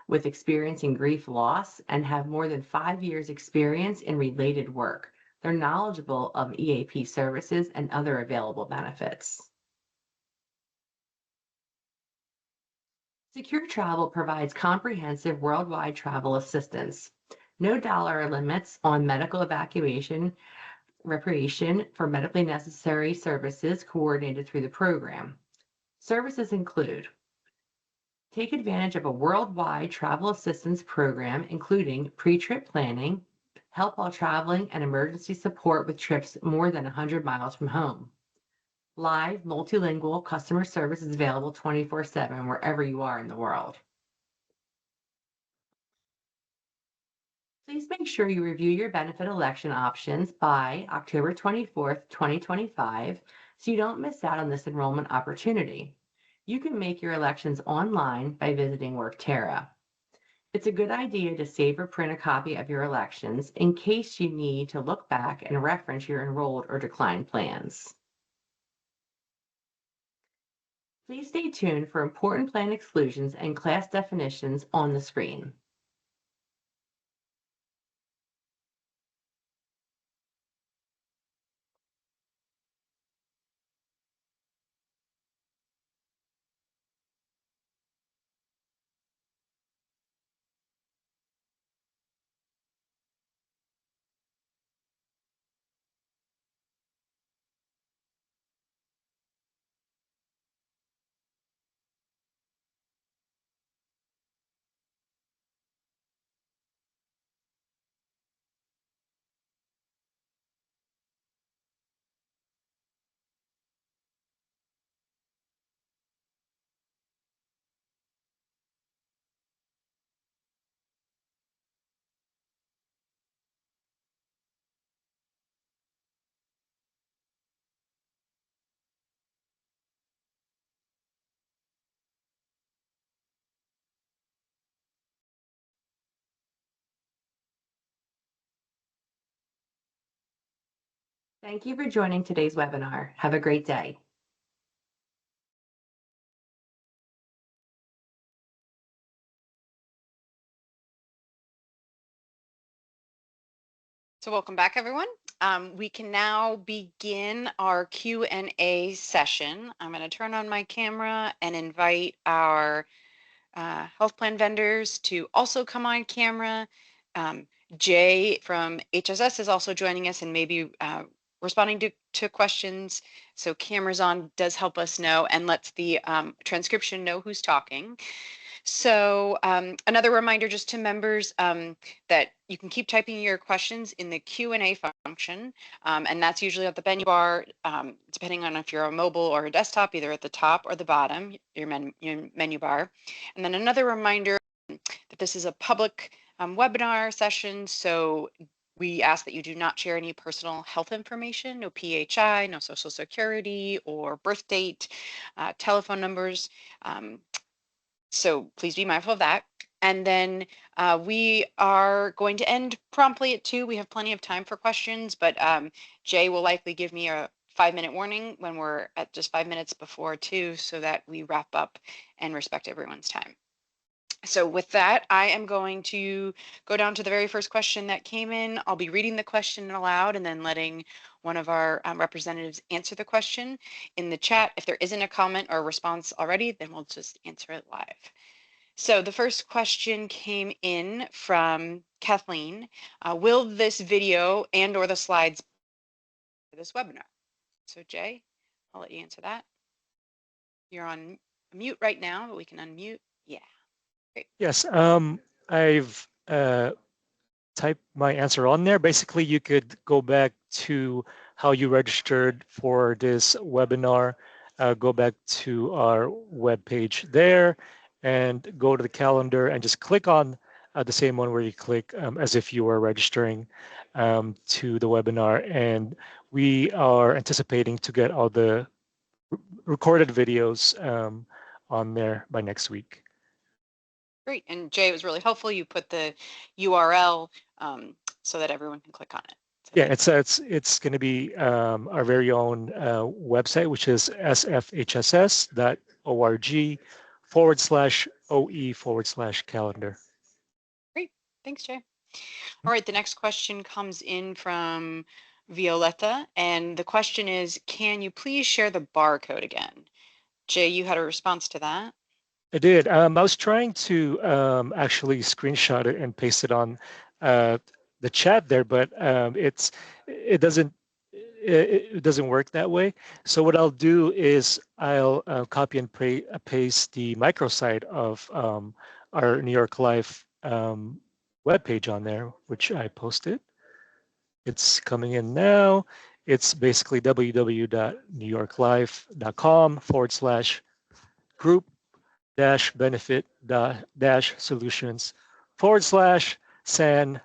[SPEAKER 5] with experience in grief loss and have more than 5 years experience in related work. They're knowledgeable of EAP services and other available benefits. Secure Travel provides comprehensive worldwide travel assistance. No dollar limits on medical evacuation, repatriation for medically necessary services coordinated through the program. Services include: take advantage of a worldwide travel assistance program, including pre-trip planning, help while traveling, and emergency support with trips more than 100 miles from home. Live multilingual customer service is available 24/7 wherever you are in the world. Please make sure you review your benefit election options by October 24th, 2025, so you don't miss out on this enrollment opportunity. You can make your elections online by visiting Workterra. It's a good idea to save or print a copy of your elections in case you need to look back and reference your enrolled or declined plans. Please stay tuned for important plan exclusions and class definitions on the screen. Thank you for joining today's webinar. Have a great day.
[SPEAKER 3] So welcome back, everyone. We can now begin our Q&A session. I'm going to turn on my camera and invite our health plan vendors to also come on camera. Jay from HSS is also joining us and maybe responding to questions. So cameras on does help us know and lets the transcription know who's talking. So another reminder just to members that you can keep typing your questions in the Q&A function, and that's usually at the menu bar, depending on if you're a mobile or a desktop, either at the top or the bottom, your menu bar. And then another reminder that this is a public webinar session, so we ask that you do not share any personal health information, no PHI, no social security or birth date, telephone numbers. So please be mindful of that. And then we are going to end promptly at 2. We have plenty of time for questions, but Jay will likely give me a 5-minute warning when we're at just 5 minutes before 2 so that we wrap up and respect everyone's time. So with that, I am going to go down to the very first question that came in. I'll be reading the question aloud and then letting one of our representatives answer the question in the chat. If there isn't a comment or a response already, then we'll just answer it live. So the first question came in from Kathleen. Will this video and or the slides for this webinar? So Jay, I'll let you answer that. You're on mute right now, but we can unmute. Yeah. Great.
[SPEAKER 2] Yes, I've typed my answer on there. Basically, you could go back to how you registered for this webinar, go back to our webpage there, and go to the calendar and just click on the same one where you click as if you were registering to the webinar. And we are anticipating to get all the recorded videos on there by next week.
[SPEAKER 3] Great. And Jay, it was really helpful. You put the URL so that everyone can click on it. So
[SPEAKER 2] yeah, it's going to be our very own website, which is sfhss.org/OE/calendar.
[SPEAKER 3] Great. Thanks, Jay. All right. The next question comes in from Violetta. And the question is, can you please share the barcode again? Jay, you had a response to that?
[SPEAKER 2] I did. I was trying to actually screenshot it and paste it on the chat there, but it doesn't work that way. So what I'll do is I'll copy and paste the microsite of our New York Life webpage on there, which I posted. It's coming in now. It's basically www.newyorklife.com/group-benefit-solutions/San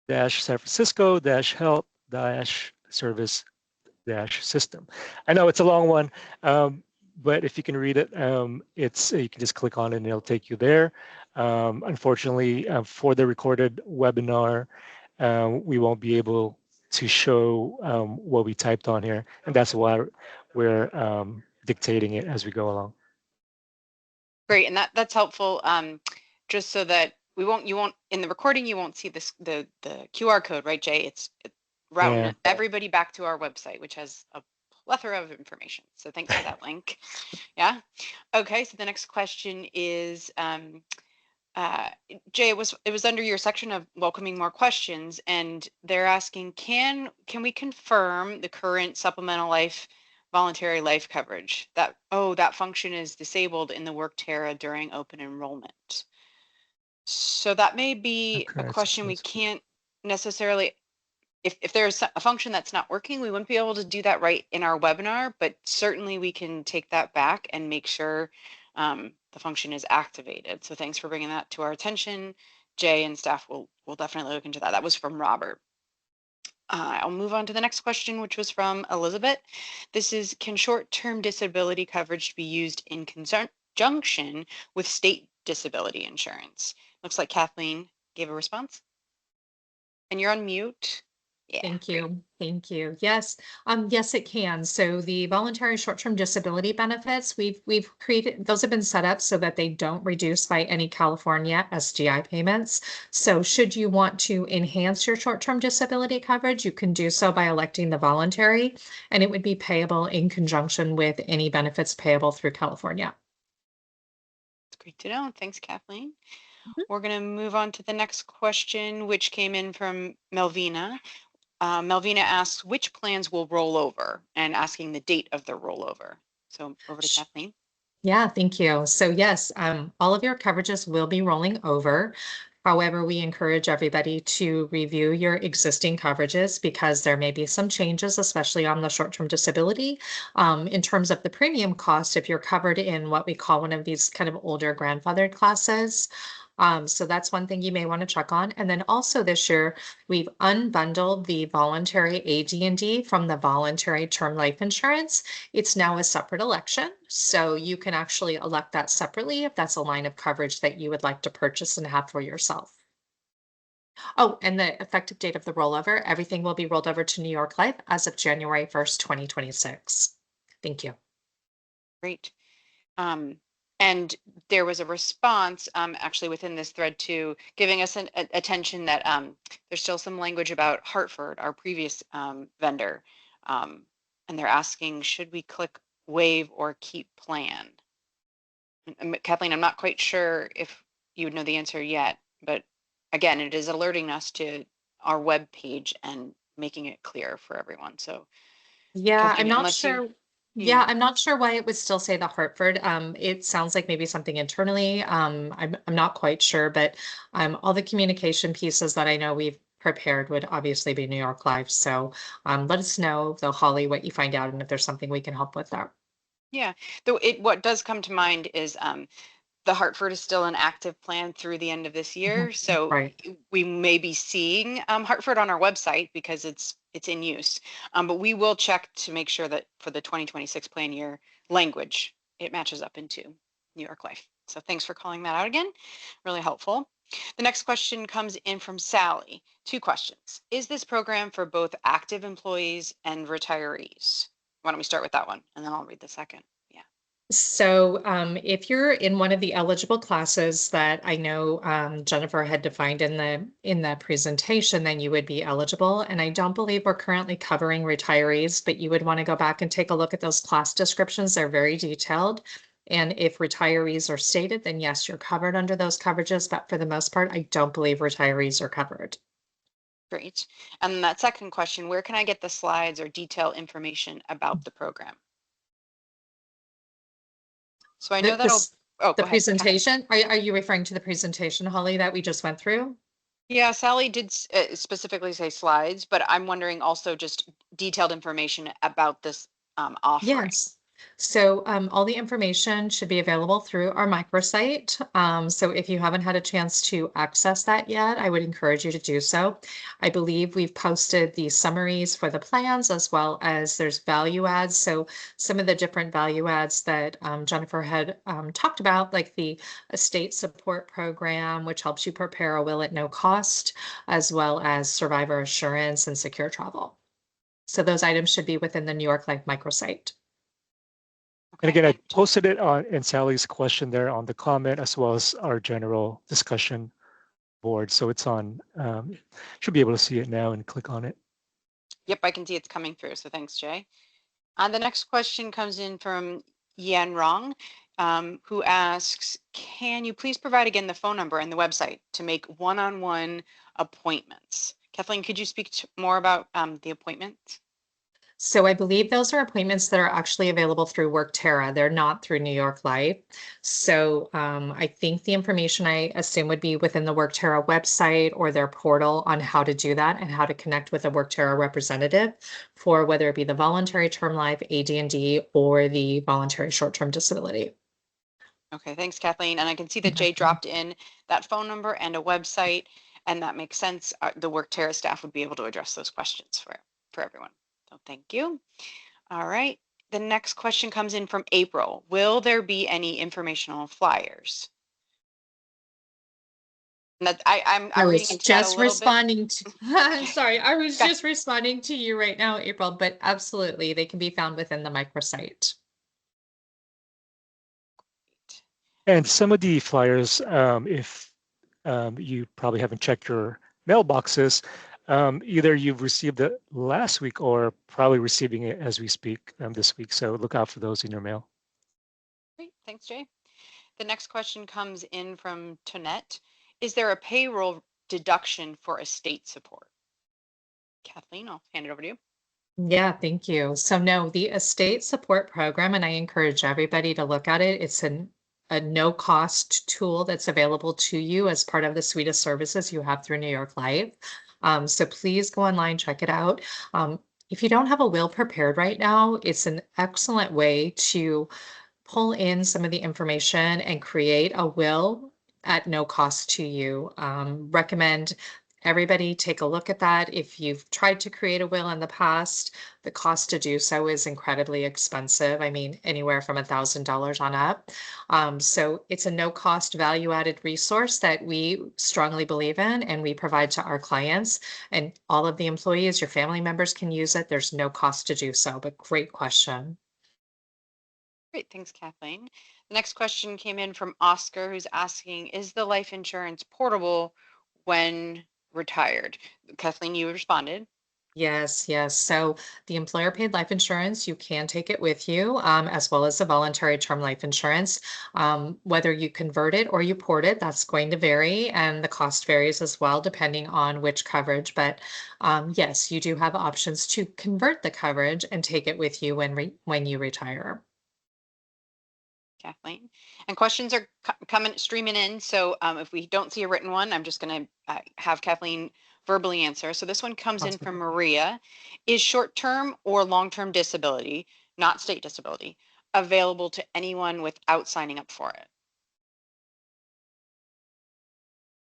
[SPEAKER 2] Francisco-health-service-system. I know it's a long one, but if you can read it, you can just click on it and it'll take you there. Unfortunately, for the recorded webinar, we won't be able to show what we typed on here, and that's why we're dictating it as we go along.
[SPEAKER 3] Great, and that's helpful. Just so that you won't in the recording you won't see this the QR code, right, Jay? It's routing everybody back to our website, which has a plethora of information. So thanks for that link. Yeah. Okay. So the next question is, Jay, it was under your section of welcoming more questions, and they're asking, can we confirm the current supplemental life voluntary life coverage? That function is disabled in the WorkTerra during open enrollment. So that may be a question we can't necessarily, if there's a function that's not working, we wouldn't be able to do that right in our webinar, but certainly we can take that back and make sure the function is activated. So thanks for bringing that to our attention. Jay and staff will definitely look into that. That was from Robert. I'll move on to the next question, which was from Elizabeth. This is, can short-term disability coverage be used in conjunction with state disability insurance? Looks like Kathleen gave a response. And you're on mute. Yeah.
[SPEAKER 1] Thank
[SPEAKER 3] great.
[SPEAKER 1] you. Thank you. Yes. Yes, it can. So the voluntary short-term disability benefits, we've created, those have been set up so that they don't reduce by any California SGI payments. So should you want to enhance your short-term disability coverage, you can do so by electing the voluntary, and it would be payable in conjunction with any benefits payable through California.
[SPEAKER 3] It's great to know. Thanks, Kathleen.
[SPEAKER 1] Mhm.
[SPEAKER 3] We're going to move on to the next question, which came in from Melvina. Melvina asks, which plans will roll over, and asking the date of the rollover. So over to Kathleen.
[SPEAKER 1] Yeah, thank you. So yes, all of your coverages will be rolling over. However, we encourage everybody to review your existing coverages because there may be some changes, especially on the short-term disability. In terms of the premium cost, if you're covered in what we call one of these kind of older grandfathered classes. So that's one thing you may want to check on. And then also this year, we've unbundled the voluntary AD&D from the voluntary term life insurance. It's now a separate election, so you can actually elect that separately if that's a line of coverage that you would like to purchase and have for yourself. Oh, and the effective date of the rollover, everything will be rolled over to New York Life as of January 1st, 2026. Thank you.
[SPEAKER 3] Great. And there was a response actually within this thread too, giving us attention that there's still some language about Hartford, our previous vendor. And they're asking, should we click waive or keep plan? Kathleen, I'm not quite sure if you would know the answer yet, but again, it is alerting us to our web page and making it clear for everyone. So
[SPEAKER 1] Yeah,
[SPEAKER 3] Kathleen,
[SPEAKER 1] I'm not
[SPEAKER 3] unless you,
[SPEAKER 1] sure. Yeah,
[SPEAKER 3] yeah.
[SPEAKER 1] I'm not sure why it would still say the Hartford. It sounds like maybe something internally. I'm not quite sure, but all the communication pieces that I know we've prepared would obviously be New York Live. So let us know, though, Holly, what you find out and if there's something we can help with there.
[SPEAKER 3] Yeah, though what does come to mind is the Hartford is still an active plan through the end of this year. So
[SPEAKER 1] Right.
[SPEAKER 3] we may be seeing Hartford on our website because it's in use. But we will check to make sure that for the 2026 plan year language, it matches up into New York Life. So thanks for calling that out again. Really helpful. The next question comes in from Sally. 2 questions. Is this program for both active employees and retirees? Why don't we start with that one and then I'll read the second. Yeah.
[SPEAKER 1] So if you're in one of the eligible classes that I know Jennifer had defined in the presentation, then you would be eligible. And I don't believe we're currently covering retirees, but you would want to go back and take a look at those class descriptions. They're very detailed. And if retirees are stated, then yes, you're covered under those coverages. But for the most part, I don't believe retirees are covered.
[SPEAKER 3] Great. And that second question, where can I get the slides or detailed information about the program? So I know that'll, oh,
[SPEAKER 1] The
[SPEAKER 3] go ahead, Kathleen.
[SPEAKER 1] presentation, are you referring to the presentation, Holly, that we just went through?
[SPEAKER 3] Yeah, Sally did specifically say slides, but I'm wondering also just detailed information about this offering.
[SPEAKER 1] Yes. So all the information should be available through our microsite. So if you haven't had a chance to access that yet, I would encourage you to do so. I believe we've posted the summaries for the plans as well as there's value adds. So some of the different value adds that Jennifer had talked about, like the estate support program, which helps you prepare a will at no cost, as well as survivor assurance and secure travel. So those items should be within the New York Life microsite.
[SPEAKER 2] And
[SPEAKER 3] Okay,
[SPEAKER 2] again, I posted it on in Sally's question there on the comment as well as our general discussion board. So it's on, should be able to see it now and click on it.
[SPEAKER 3] Yep, I can see it's coming through. So thanks, Jay. The next question comes in from Yan Rong, who asks, can you please provide again the phone number and the website to make one-on-one appointments? Kathleen, could you speak more about the appointments?
[SPEAKER 1] So I believe those are appointments that are actually available through Workterra. They're not through New York Life. So I think the information I assume would be within the Workterra website or their portal on how to do that and how to connect with a Workterra representative for whether it be the voluntary term life, AD&D, or the voluntary short-term disability.
[SPEAKER 3] Okay, thanks, Kathleen. And I can see that Jay dropped in that phone number and a website, and that makes sense. The Workterra staff would be able to address those questions for everyone. So thank you. All right. The next question comes in from April. Will there be any informational flyers? And that
[SPEAKER 1] I
[SPEAKER 3] I'm reading
[SPEAKER 1] was
[SPEAKER 3] into that a
[SPEAKER 1] just
[SPEAKER 3] little bit.
[SPEAKER 1] responding to, I'm sorry, I was
[SPEAKER 3] Okay.
[SPEAKER 1] just responding to you right now, April, but absolutely, they can be found within the microsite.
[SPEAKER 2] And some of the flyers, if you probably haven't checked your mailboxes, either you've received it last week or probably receiving it as we speak this week. So look out for those in your mail.
[SPEAKER 3] Great, thanks, Jay. The next question comes in from Tonette. Is there a payroll deduction for estate support? Kathleen, I'll hand it over to you.
[SPEAKER 1] Yeah, thank you. So no, the estate support program, and I encourage everybody to look at it. It's a no-cost tool that's available to you as part of the suite of services you have through New York Life. So please go online, check it out. If you don't have a will prepared right now, it's an excellent way to pull in some of the information and create a will at no cost to you. Recommend everybody take a look at that. If you've tried to create a will in the past, the cost to do so is incredibly expensive. I mean, anywhere from $1,000 on up. So it's a no cost value added resource that we strongly believe in and we provide to our clients, and all of the employees, your family members can use it. There's no cost to do so, but great question.
[SPEAKER 3] Great, thanks, Kathleen. The next question came in from Oscar, who's asking, is the life insurance portable when retired? Kathleen, you responded.
[SPEAKER 1] Yes, yes. So the employer paid life insurance, you can take it with you, as well as the voluntary term life insurance. Whether you convert it or you port it, that's going to vary, and the cost varies as well, depending on which coverage. But yes, you do have options to convert the coverage and take it with you when you retire.
[SPEAKER 3] Kathleen. And questions are streaming in. So if we don't see a written one, I'm just going to have Kathleen verbally answer. So this one comes in from Maria. Is short-term or long-term disability, not state disability, available to anyone without signing up for it?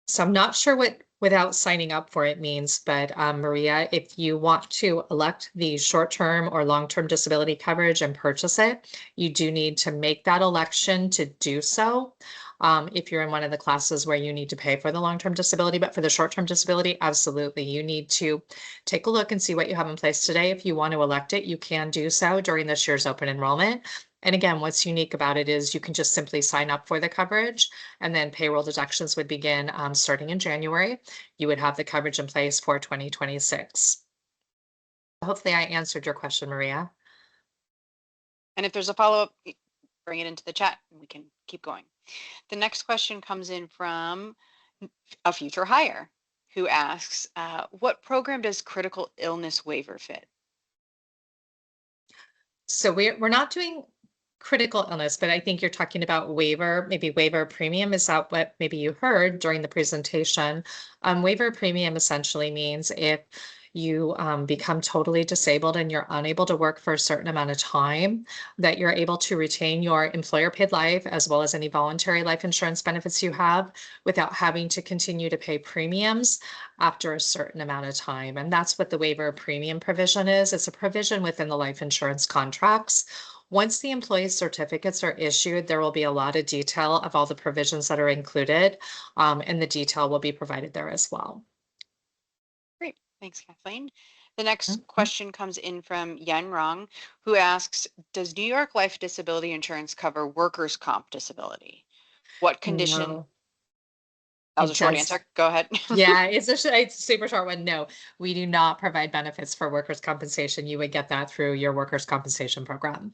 [SPEAKER 1] So I'm not sure what without signing up for it means, but Maria, if you want to elect the short-term or long-term disability coverage and purchase it, you do need to make that election to do so. If you're in one of the classes where you need to pay for the long-term disability, but for the short-term disability, absolutely. You need to take a look and see what you have in place today. If you want to elect it, you can do so during this year's open enrollment. And again, what's unique about it is you can just simply sign up for the coverage, and then payroll deductions would begin starting in January. You would have the coverage in place for 2026. Hopefully I answered your question, Maria.
[SPEAKER 3] And if there's a follow-up, bring it into the chat and we can keep going. The next question comes in from a future hire who asks, what program does critical illness waiver fit?
[SPEAKER 1] So we're not doing critical illness, but I think you're talking about waiver, maybe waiver premium. Is that what maybe you heard during the presentation? Waiver premium essentially means if you become totally disabled and you're unable to work for a certain amount of time, that you're able to retain your employer paid life as well as any voluntary life insurance benefits you have without having to continue to pay premiums after a certain amount of time. And that's what the waiver premium provision is. It's a provision within the life insurance contracts. Once the employee certificates are issued, there will be a lot of detail of all the provisions that are included, and the detail will be provided there as well.
[SPEAKER 3] Great, thanks, Kathleen. The next question comes in from Yan Rong, who asks, does New York Life Disability Insurance cover workers' comp disability? What condition?
[SPEAKER 1] No.
[SPEAKER 3] That was a short answer. Go ahead.
[SPEAKER 1] Yeah, it's a super short one. No, we do not provide benefits for workers' compensation. You would get that through your workers' compensation program.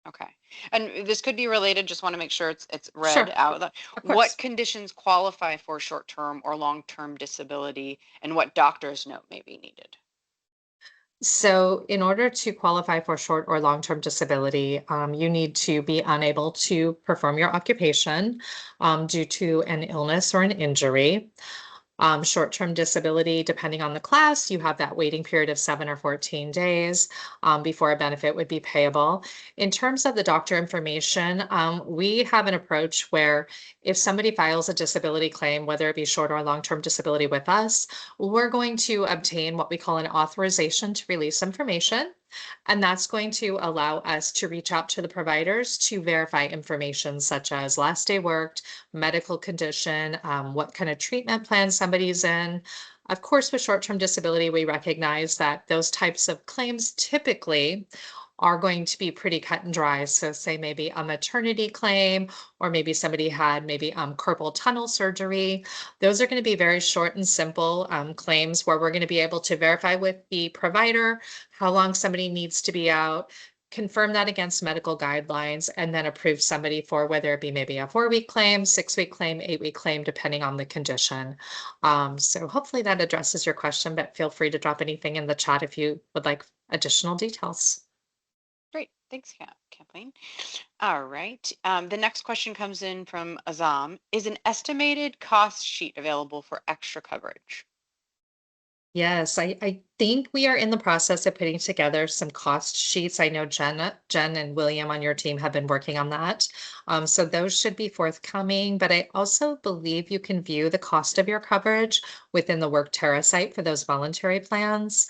[SPEAKER 3] Okay. And this could be related. Just want to make sure it's read
[SPEAKER 1] Sure.
[SPEAKER 3] out. What conditions qualify for short-term or long-term disability, and what doctor's note may be needed?
[SPEAKER 1] So in order to qualify for short or long-term disability, you need to be unable to perform your occupation due to an illness or an injury. Short-term disability, depending on the class, you have that waiting period of 7 or 14 days before a benefit would be payable. In terms of the doctor information, we have an approach where if somebody files a disability claim, whether it be short or long-term disability with us, we're going to obtain what we call an authorization to release information. And that's going to allow us to reach out to the providers to verify information such as last day worked, medical condition, what kind of treatment plan somebody's in. Of course, with short-term disability, we recognize that those types of claims typically are going to be pretty cut and dry. So say maybe a maternity claim, or maybe somebody had maybe carpal tunnel surgery. Those are going to be very short and simple claims where we're going to be able to verify with the provider how long somebody needs to be out, confirm that against medical guidelines, and then approve somebody for whether it be maybe a 4-week claim, 6-week claim, 8-week claim, depending on the condition. So hopefully that addresses your question, but feel free to drop anything in the chat if you would like additional details.
[SPEAKER 3] Great. Thanks, Kathleen. All right. The next question comes in from Azam. Is an estimated cost sheet available for extra coverage?
[SPEAKER 1] Yes, I think we are in the process of putting together some cost sheets. I know Jen and William on your team have been working on that. So those should be forthcoming, but I also believe you can view the cost of your coverage within the Workterra site for those voluntary plans.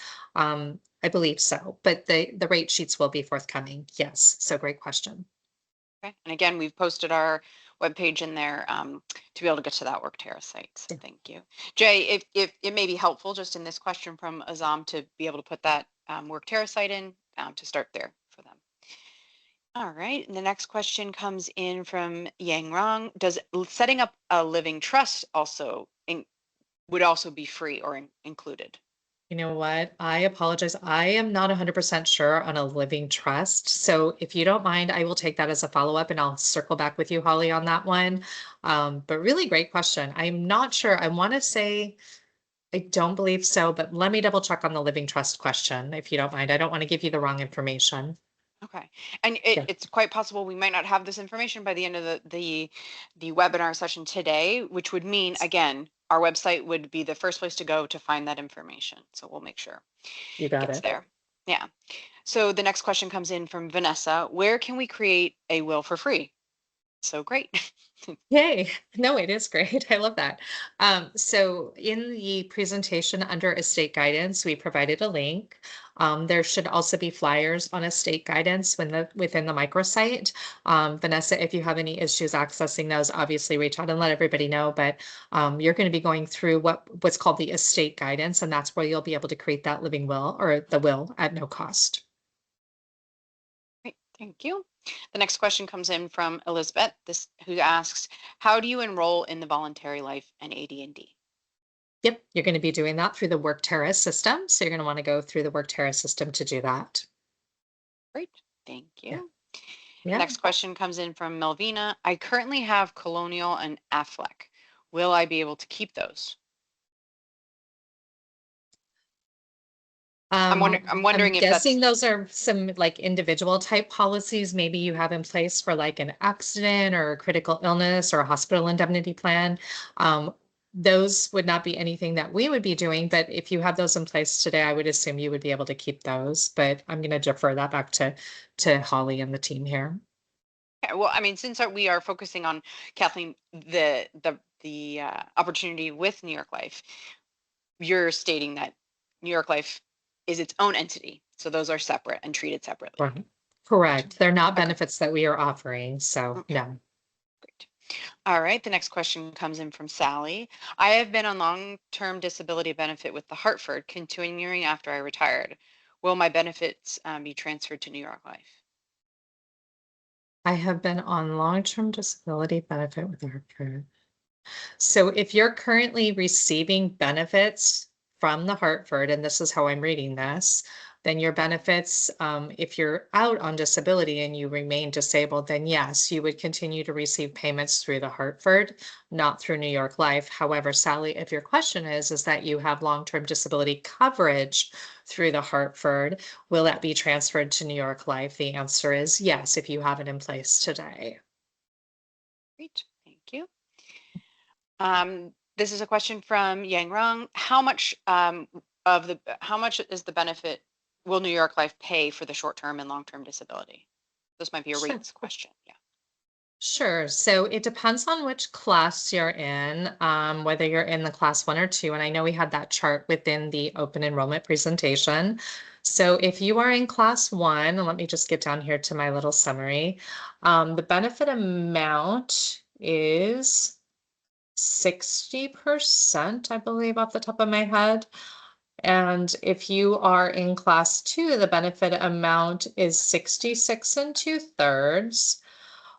[SPEAKER 1] I believe so, but the rate sheets will be forthcoming. Yes, so great question.
[SPEAKER 3] Okay. And again, we've posted our webpage in there to be able to get to that Workterra site. So
[SPEAKER 1] Yeah.
[SPEAKER 3] thank you. Jay, if it may be helpful just in this question from Azam to be able to put that Workterra site in to start there for them. All right. And the next question comes in from Yang Rong. Does setting up a living trust would also be free or included?
[SPEAKER 1] You know what? I apologize. I am not 100% sure on a living trust. So if you don't mind, I will take that as a follow-up and I'll circle back with you, Holly, on that one. But really great question. I'm not sure. I want to say I don't believe so, but let me double check on the living trust question, if you don't mind. I don't want to give you the wrong information.
[SPEAKER 3] Okay. And
[SPEAKER 1] Yeah.
[SPEAKER 3] it's quite possible we might not have this information by the end of the webinar session today, which would mean, again, our website would be the first place to go to find that information. So we'll make sure
[SPEAKER 1] You
[SPEAKER 3] it
[SPEAKER 1] got
[SPEAKER 3] gets
[SPEAKER 1] it.
[SPEAKER 3] there. Yeah. So the next question comes in from Vanessa. Where can we create a will for free? So great.
[SPEAKER 1] Yay. No, it is great. I love that. So in the presentation under estate guidance, we provided a link. There should also be flyers on estate guidance within the microsite. Vanessa, if you have any issues accessing those, obviously reach out and let everybody know. But you're going to be going through what's called the estate guidance, and that's where you'll be able to create that living will or the will at no cost.
[SPEAKER 3] Great. Thank you. The next question comes in from Elizabeth, who asks, how do you enroll in the voluntary life and AD&D?
[SPEAKER 1] Yep, you're going to be doing that through the Workterra system. So you're going to want to go through the Workterra system to do that.
[SPEAKER 3] Great. Thank you.
[SPEAKER 1] Yeah.
[SPEAKER 3] Next question comes in from Melvina. I currently have Colonial and Affleck. Will I be able to keep those? I'm wondering if
[SPEAKER 1] guessing
[SPEAKER 3] that's...
[SPEAKER 1] those are some like individual type policies maybe you have in place for like an accident or a critical illness or a hospital indemnity plan. Those would not be anything that we would be doing, but if you have those in place today, I would assume you would be able to keep those. But I'm going to defer that back to Holly and the team here.
[SPEAKER 3] Okay, well, I mean, since we are focusing on, Kathleen, the opportunity with New York Life, you're stating that New York Life is its own entity. So those are separate and treated separately.
[SPEAKER 1] Right. Correct. They're not benefits that we are offering. So no.
[SPEAKER 3] Great. All right. The next question comes in from Sally. I have been on long-term disability benefit with the Hartford, continuing after I retired. Will my benefits be transferred to New York Life?
[SPEAKER 1] I have been on long-term disability benefit with Hartford. So if you're currently receiving benefits from the Hartford, and this is how I'm reading this, then your benefits, if you're out on disability and you remain disabled, then yes, you would continue to receive payments through the Hartford, not through New York Life. However, Sally, if your question is that you have long-term disability coverage through the Hartford, will that be transferred to New York Life? The answer is yes, if you have it in place today.
[SPEAKER 3] Great, thank you. This is a question from Yang Rong. How much is the benefit will New York Life pay for the short-term and long-term disability? This might be a rates question. Yeah.
[SPEAKER 1] Sure. So it depends on which class you're in, whether you're in the class 1 or 2. And I know we had that chart within the open enrollment presentation. So if you are in class 1, and let me just get down here to my little summary, the benefit amount is 60%, I believe, off the top of my head. And if you are in class 2, the benefit amount is 66 2/3.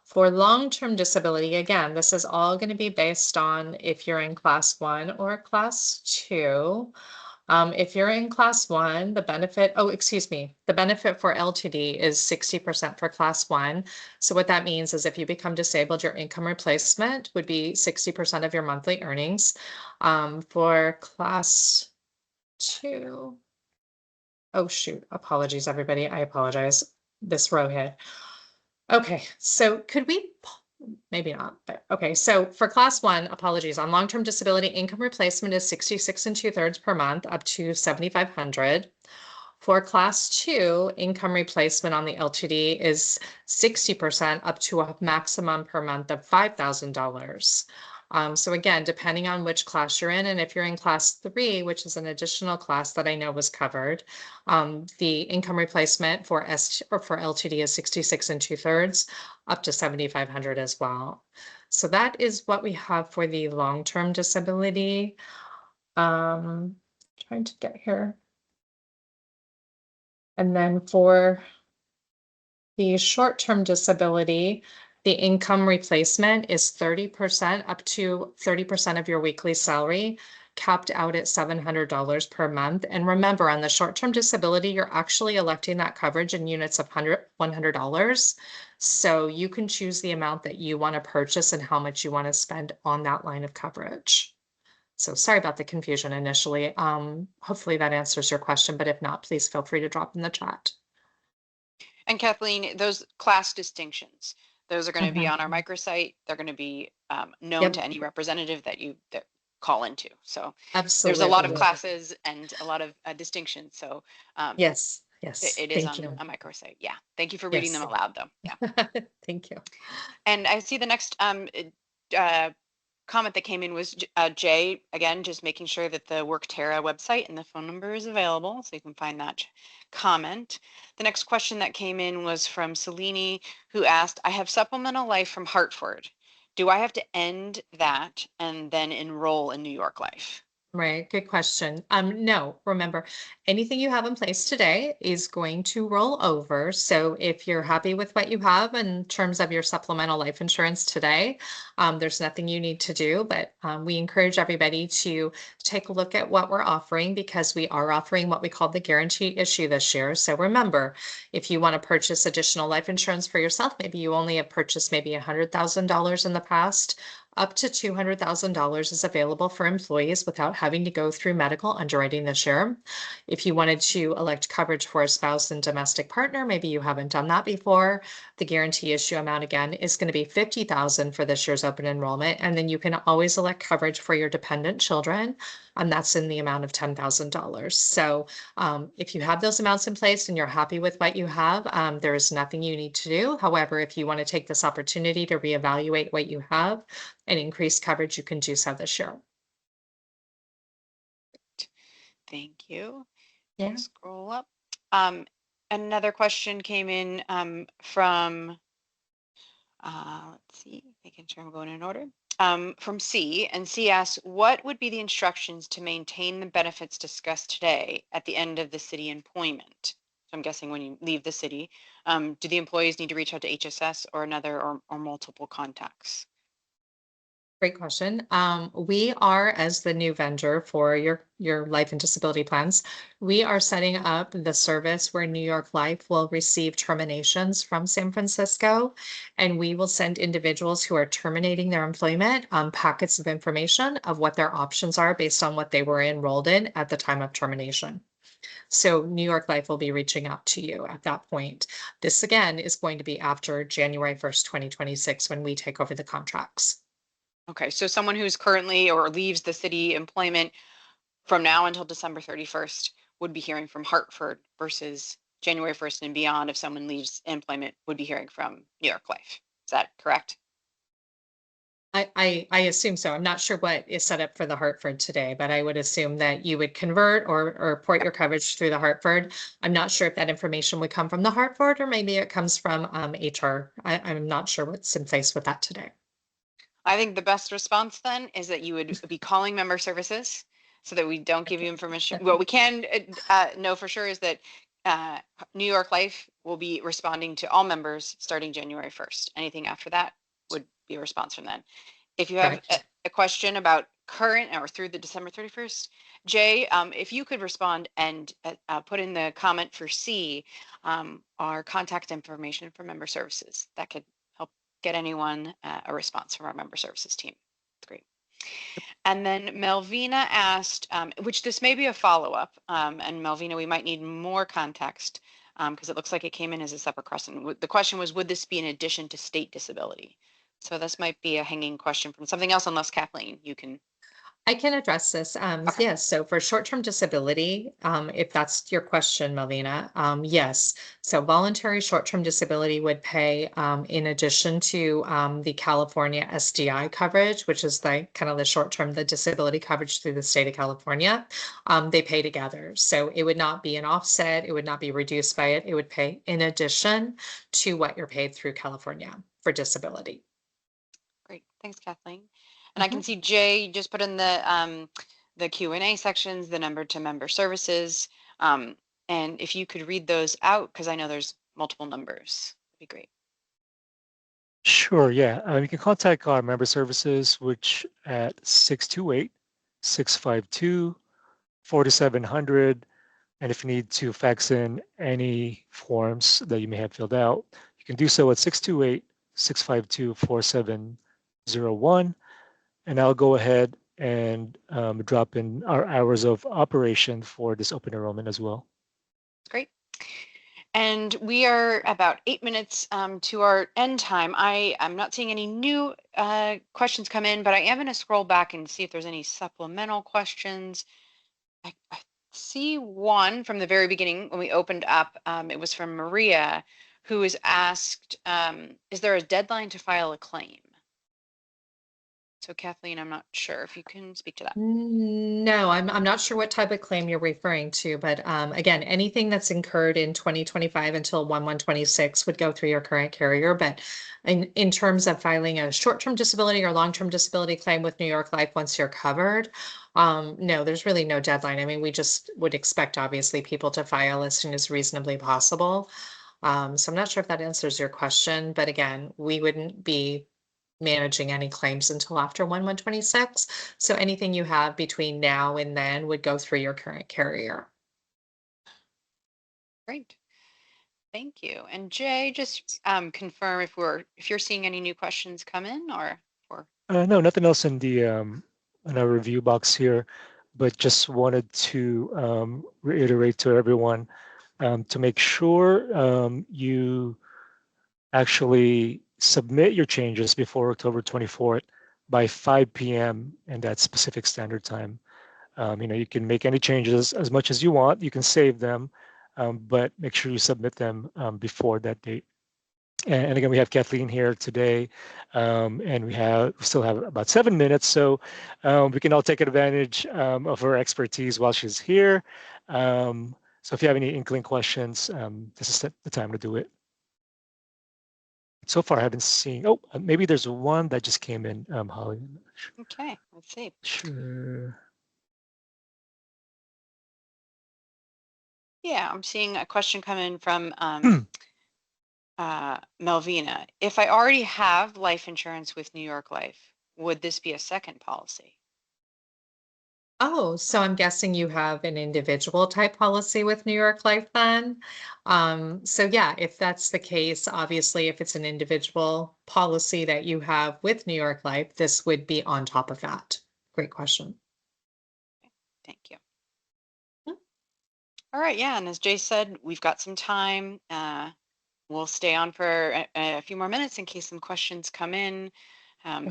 [SPEAKER 1] For long-term disability, again, this is all going to be based on if you're in class 1 or class 2. If you're in class 1, the benefit, the benefit for LTD is 60% for class 1. So what that means is if you become disabled, your income replacement would be 60% of your monthly earnings. For class 2, oh shoot, apologies, everybody. I apologize. This row hit. Okay, so could we, maybe not, but okay. So for class 1, apologies, on long-term disability, income replacement is 66 2/3 per month up to 7,500. For class 2, income replacement on the LTD is 60% up to a maximum per month of $5,000. So again, depending on which class you're in, and if you're in class 3, which is an additional class that I know was covered, the income replacement for LTD is 66 2/3 up to 7,500 as well. So that is what we have for the long-term disability. Trying to get here. And then for the short-term disability, the income replacement is 30% up to 30% of your weekly salary, capped out at $700 per month. And remember, on the short-term disability, you're actually electing that coverage in units of $100. So you can choose the amount that you want to purchase and how much you want to spend on that line of coverage. So sorry about the confusion initially. Hopefully that answers your question, but if not, please feel free to drop in the chat.
[SPEAKER 3] And Kathleen, those class distinctions, those are going to be on our microsite. They're going to be known to any representative that you call into. So
[SPEAKER 1] absolutely,
[SPEAKER 3] there's a lot of classes and a lot of distinctions. So
[SPEAKER 1] yes,
[SPEAKER 3] it is on a microsite. Yeah. Thank you for reading them aloud, though. Yeah.
[SPEAKER 1] Thank you.
[SPEAKER 3] And I see the next comment that came in was Jay, again, just making sure that the Workterra website and the phone number is available, so you can find that comment. The next question that came in was from Selene, who asked, I have supplemental life from Hartford. Do I have to end that and then enroll in New York Life?
[SPEAKER 1] Right, good question. No, remember, anything you have in place today is going to roll over. So if you're happy with what you have in terms of your supplemental life insurance today, there's nothing you need to do, but we encourage everybody to take a look at what we're offering because we are offering what we call the guarantee issue this year. So remember, if you want to purchase additional life insurance for yourself, maybe you only have purchased maybe $100,000 in the past, up to $200,000 is available for employees without having to go through medical underwriting this year. If you wanted to elect coverage for a spouse and domestic partner, maybe you haven't done that before, the guarantee issue amount again is going to be $50,000 for this year's open enrollment. And then you can always elect coverage for your dependent children, and that's in the amount of $10,000. So if you have those amounts in place and you're happy with what you have, there is nothing you need to do. However, if you want to take this opportunity to reevaluate what you have and increase coverage, you can do so this year.
[SPEAKER 3] Thank you.
[SPEAKER 1] Yeah.
[SPEAKER 3] Scroll up. Another question came in from, let's see, making sure I'm going in order. From C, and C asks, what would be the instructions to maintain the benefits discussed today at the end of the city employment? So I'm guessing when you leave the city, do the employees need to reach out to HSS or another or multiple contacts?
[SPEAKER 1] Great question. We are, as the new vendor for your life and disability plans, we are setting up the service where New York Life will receive terminations from San Francisco, and we will send individuals who are terminating their employment packets of information of what their options are based on what they were enrolled in at the time of termination. So New York Life will be reaching out to you at that point. This again is going to be after January 1st, 2026, when we take over the contracts.
[SPEAKER 3] Okay, so someone who's currently or leaves the city employment from now until December 31st would be hearing from Hartford versus January 1st and beyond. If someone leaves employment, would be hearing from New York Life. Is that correct?
[SPEAKER 1] I assume so. I'm not sure what is set up for the Hartford today, but I would assume that you would convert or port your coverage through the Hartford. I'm not sure if that information would come from the Hartford or maybe it comes from HR. I'm not sure what's in place with that today.
[SPEAKER 3] I think the best response then is that you would be calling member services so that we don't give you information. What we can know for sure is that New York Life will be responding to all members starting January 1st. Anything after that would be a response from them. If you have a question about current or through the December 31st, Jay, if you could respond and put in the comment for C, our contact information for member services, that could help get anyone a response from our member services team. That's great. And then Melvina asked, which this may be a follow-up, and Melvina, we might need more context because it looks like it came in as a separate question. The question was, would this be in addition to state disability? So this might be a hanging question from something else, unless Kathleen, you can.
[SPEAKER 1] I can address this.
[SPEAKER 3] Okay.
[SPEAKER 1] Yes. So for short-term disability, if that's your question, Melvina, yes. So voluntary short-term disability would pay in addition to the California SDI coverage, which is like kind of the short-term, the disability coverage through the state of California. They pay together. So it would not be an offset. It would not be reduced by it. It would pay in addition to what you're paid through California for disability.
[SPEAKER 3] Great. Thanks, Kathleen. And I can see Jay just put in the Q&A sections, the number to member services. And if you could read those out, because I know there's multiple numbers, that'd be great.
[SPEAKER 2] Sure, yeah. You can contact our member services, which at 628-652-4700. And if you need to fax in any forms that you may have filled out, you can do so at 628-652-4701. And I'll go ahead and drop in our hours of operation for this open enrollment as well.
[SPEAKER 3] Great. And we are about 8 minutes to our end time. I'm not seeing any new questions come in, but I am going to scroll back and see if there's any supplemental questions. I see one from the very beginning when we opened up. It was from Maria, who was asked, is there a deadline to file a claim? So Kathleen, I'm not sure if you can speak to that.
[SPEAKER 1] No, I'm not sure what type of claim you're referring to, but again, anything that's incurred in 2025 until 1/1/26 would go through your current carrier. But in terms of filing a short-term disability or long-term disability claim with New York Life once you're covered, no, there's really no deadline. I mean, we just would expect obviously people to file as soon as reasonably possible. So I'm not sure if that answers your question, but again, we wouldn't be managing any claims until after 1/1/26. So anything you have between now and then would go through your current carrier.
[SPEAKER 3] Great. Thank you. And Jay, just confirm if you're seeing any new questions come in or
[SPEAKER 2] no, nothing else in the in our review box here, but just wanted to reiterate to everyone to make sure you actually submit your changes before October 24th by 5 p.m. in that specific standard time. You can make any changes as much as you want. You can save them, but make sure you submit them before that date. And again, we have Kathleen here today, and we still have about 7 minutes, so we can all take advantage of her expertise while she's here. So if you have any inkling questions, this is the time to do it. So far, I haven't seen. Oh, maybe there's one that just came in, Holly.
[SPEAKER 3] Okay, let's see.
[SPEAKER 2] Sure.
[SPEAKER 3] Yeah, I'm seeing a question come in from Melvina. If I already have life insurance with New York Life, would this be a second policy?
[SPEAKER 1] Oh, so I'm guessing you have an individual type policy with New York Life then. So yeah, if that's the case, obviously, if it's an individual policy that you have with New York Life, this would be on top of that. Great question.
[SPEAKER 3] Thank you. All right, yeah, and as Jay said, we've got some time. We'll stay on for a few more minutes in case some questions come in.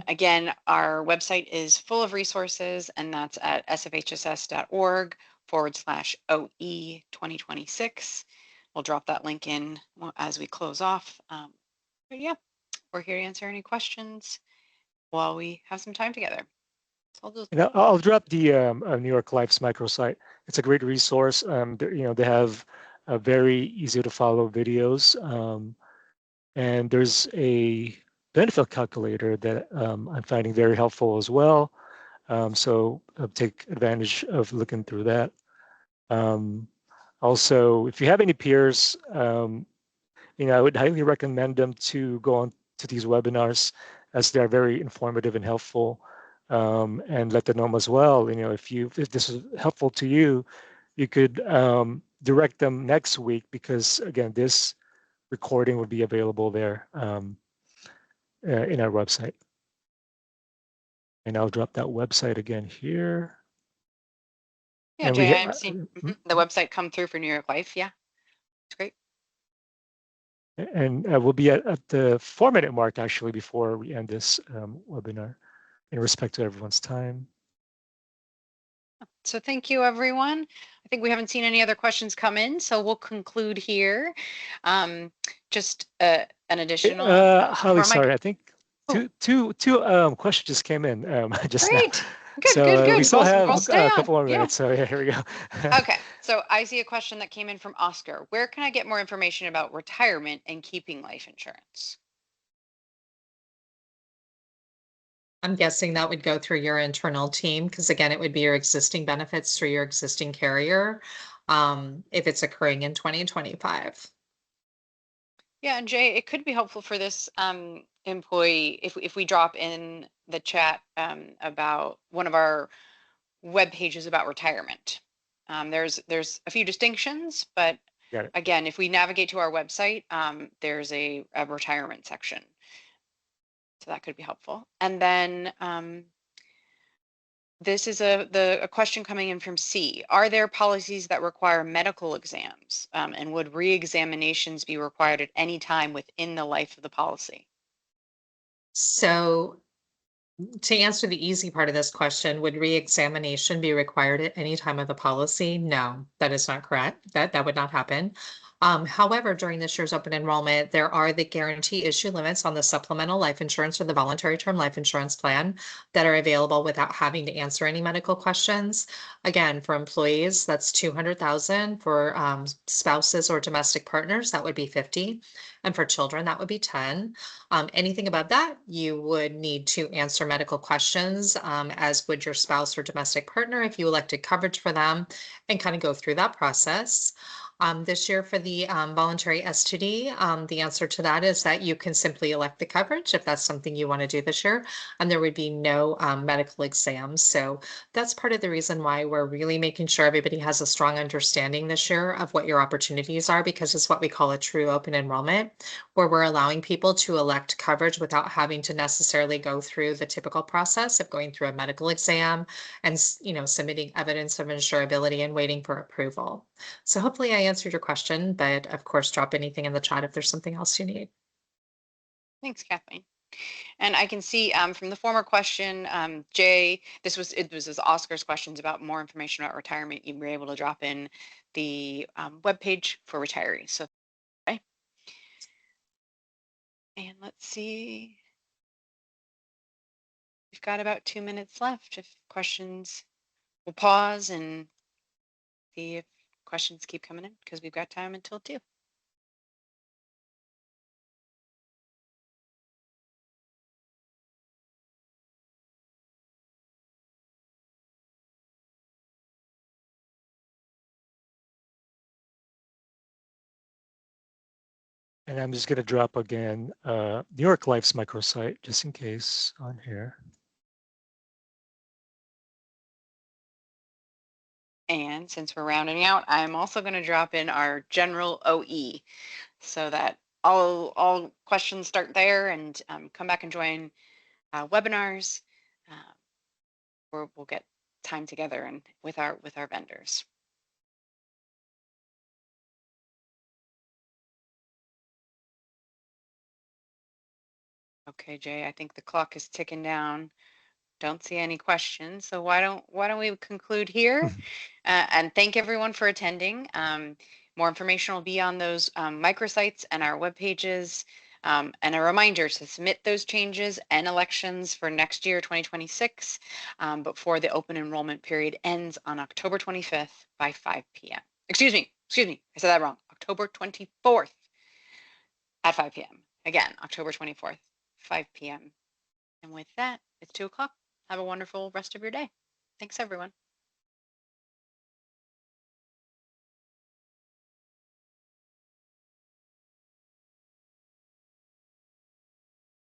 [SPEAKER 3] Again, our website is full of resources, and that's at sfhss.org/OE 2026. We'll drop that link in as we close off. But yeah, we're here to answer any questions. while we have some time together. So I'll just,
[SPEAKER 2] And I'll drop the New York Life's microsite. It's a great resource. They have very easy to follow videos, and there's a benefit calculator that I'm finding very helpful as well. So I'll take advantage of looking through that. Also, if you have any peers, I would highly recommend them to go on to these webinars, as they're very informative and helpful. And let them know as well, if this is helpful to you, you could direct them next week, because again, this recording would be available there in our website. And I'll drop that website again here.
[SPEAKER 3] yeah,
[SPEAKER 2] And
[SPEAKER 3] Jay, I'm seeing
[SPEAKER 2] mm-hmm.
[SPEAKER 3] the website come through for New York Life. Yeah, it's great.
[SPEAKER 2] And we'll be at the 4-minute mark, actually, before we end this webinar, in respect to everyone's time.
[SPEAKER 3] So thank you, everyone. I think we haven't seen any other questions come in, so we'll conclude here. Just an additional.
[SPEAKER 2] Holly, sorry, I think two questions just came in just
[SPEAKER 3] great.
[SPEAKER 2] now.
[SPEAKER 3] Good,
[SPEAKER 2] so
[SPEAKER 3] good.
[SPEAKER 2] we still have
[SPEAKER 3] we'll
[SPEAKER 2] a couple more minutes. So yeah, here we go.
[SPEAKER 3] Okay, so I see a question that came in from Oscar. Where can I get more information about retirement and keeping life insurance?
[SPEAKER 1] I'm guessing that would go through your internal team, because again, it would be your existing benefits through your existing carrier, if it's occurring in 2025.
[SPEAKER 3] Yeah, and Jay, it could be helpful for this employee if we drop in the chat about one of our web pages about retirement. There's a few distinctions, but again, if we navigate to our website, there's a retirement section. So that could be helpful. And then this is a question coming in from C. Are there policies that require medical exams, and would re-examinations be required at any time within the life of the policy?
[SPEAKER 1] So to answer the easy part of this question, would re-examination be required at any time of the policy? No, that is not correct. That would not happen. However, during this year's open enrollment, there are the guarantee issue limits on the supplemental life insurance or the voluntary term life insurance plan that are available without having to answer any medical questions. Again, for employees, that's 200,000. For spouses or domestic partners, that would be 50. And for children, that would be 10. Anything above that, you would need to answer medical questions, as would your spouse or domestic partner if you elected coverage for them, and kind of go through that process. This year for the voluntary STD, the answer to that is that you can simply elect the coverage if that's something you want to do this year, and there would be no medical exams. So that's part of the reason why we're really making sure everybody has a strong understanding this year of what your opportunities are, because it's what we call a true open enrollment, where we're allowing people to elect coverage without having to necessarily go through the typical process of going through a medical exam and submitting evidence of insurability and waiting for approval. So hopefully I answered your question, but of course, drop anything in the chat if there's something else you need.
[SPEAKER 3] Thanks, Kathleen. And I can see from the former question, Jay, it was Oscar's questions about more information about retirement. You were able to drop in the webpage for retirees. So, okay. And let's see. We've got about 2 minutes left. If questions, we'll pause and see if questions keep coming in, because we've got time until 2.
[SPEAKER 2] And I'm just going to drop again New York Life's microsite, just in case, on here.
[SPEAKER 3] And since we're rounding out, I'm also going to drop in our general OE, so that all questions start there, and come back and join webinars, where we'll get time together and with our vendors. Okay, Jay, I think the clock is ticking down. Don't see any questions, so why don't we conclude here? And thank everyone for attending. More information will be on those microsites and our web pages. And a reminder to submit those changes and elections for next year, 2026, before the open enrollment period ends on October 25th by 5 p.m. Excuse me, I said that wrong. October 24th at 5 p.m. Again, October 24th, 5 p.m. And with that, it's 2 o'clock. Have a wonderful rest of your day. Thanks, everyone.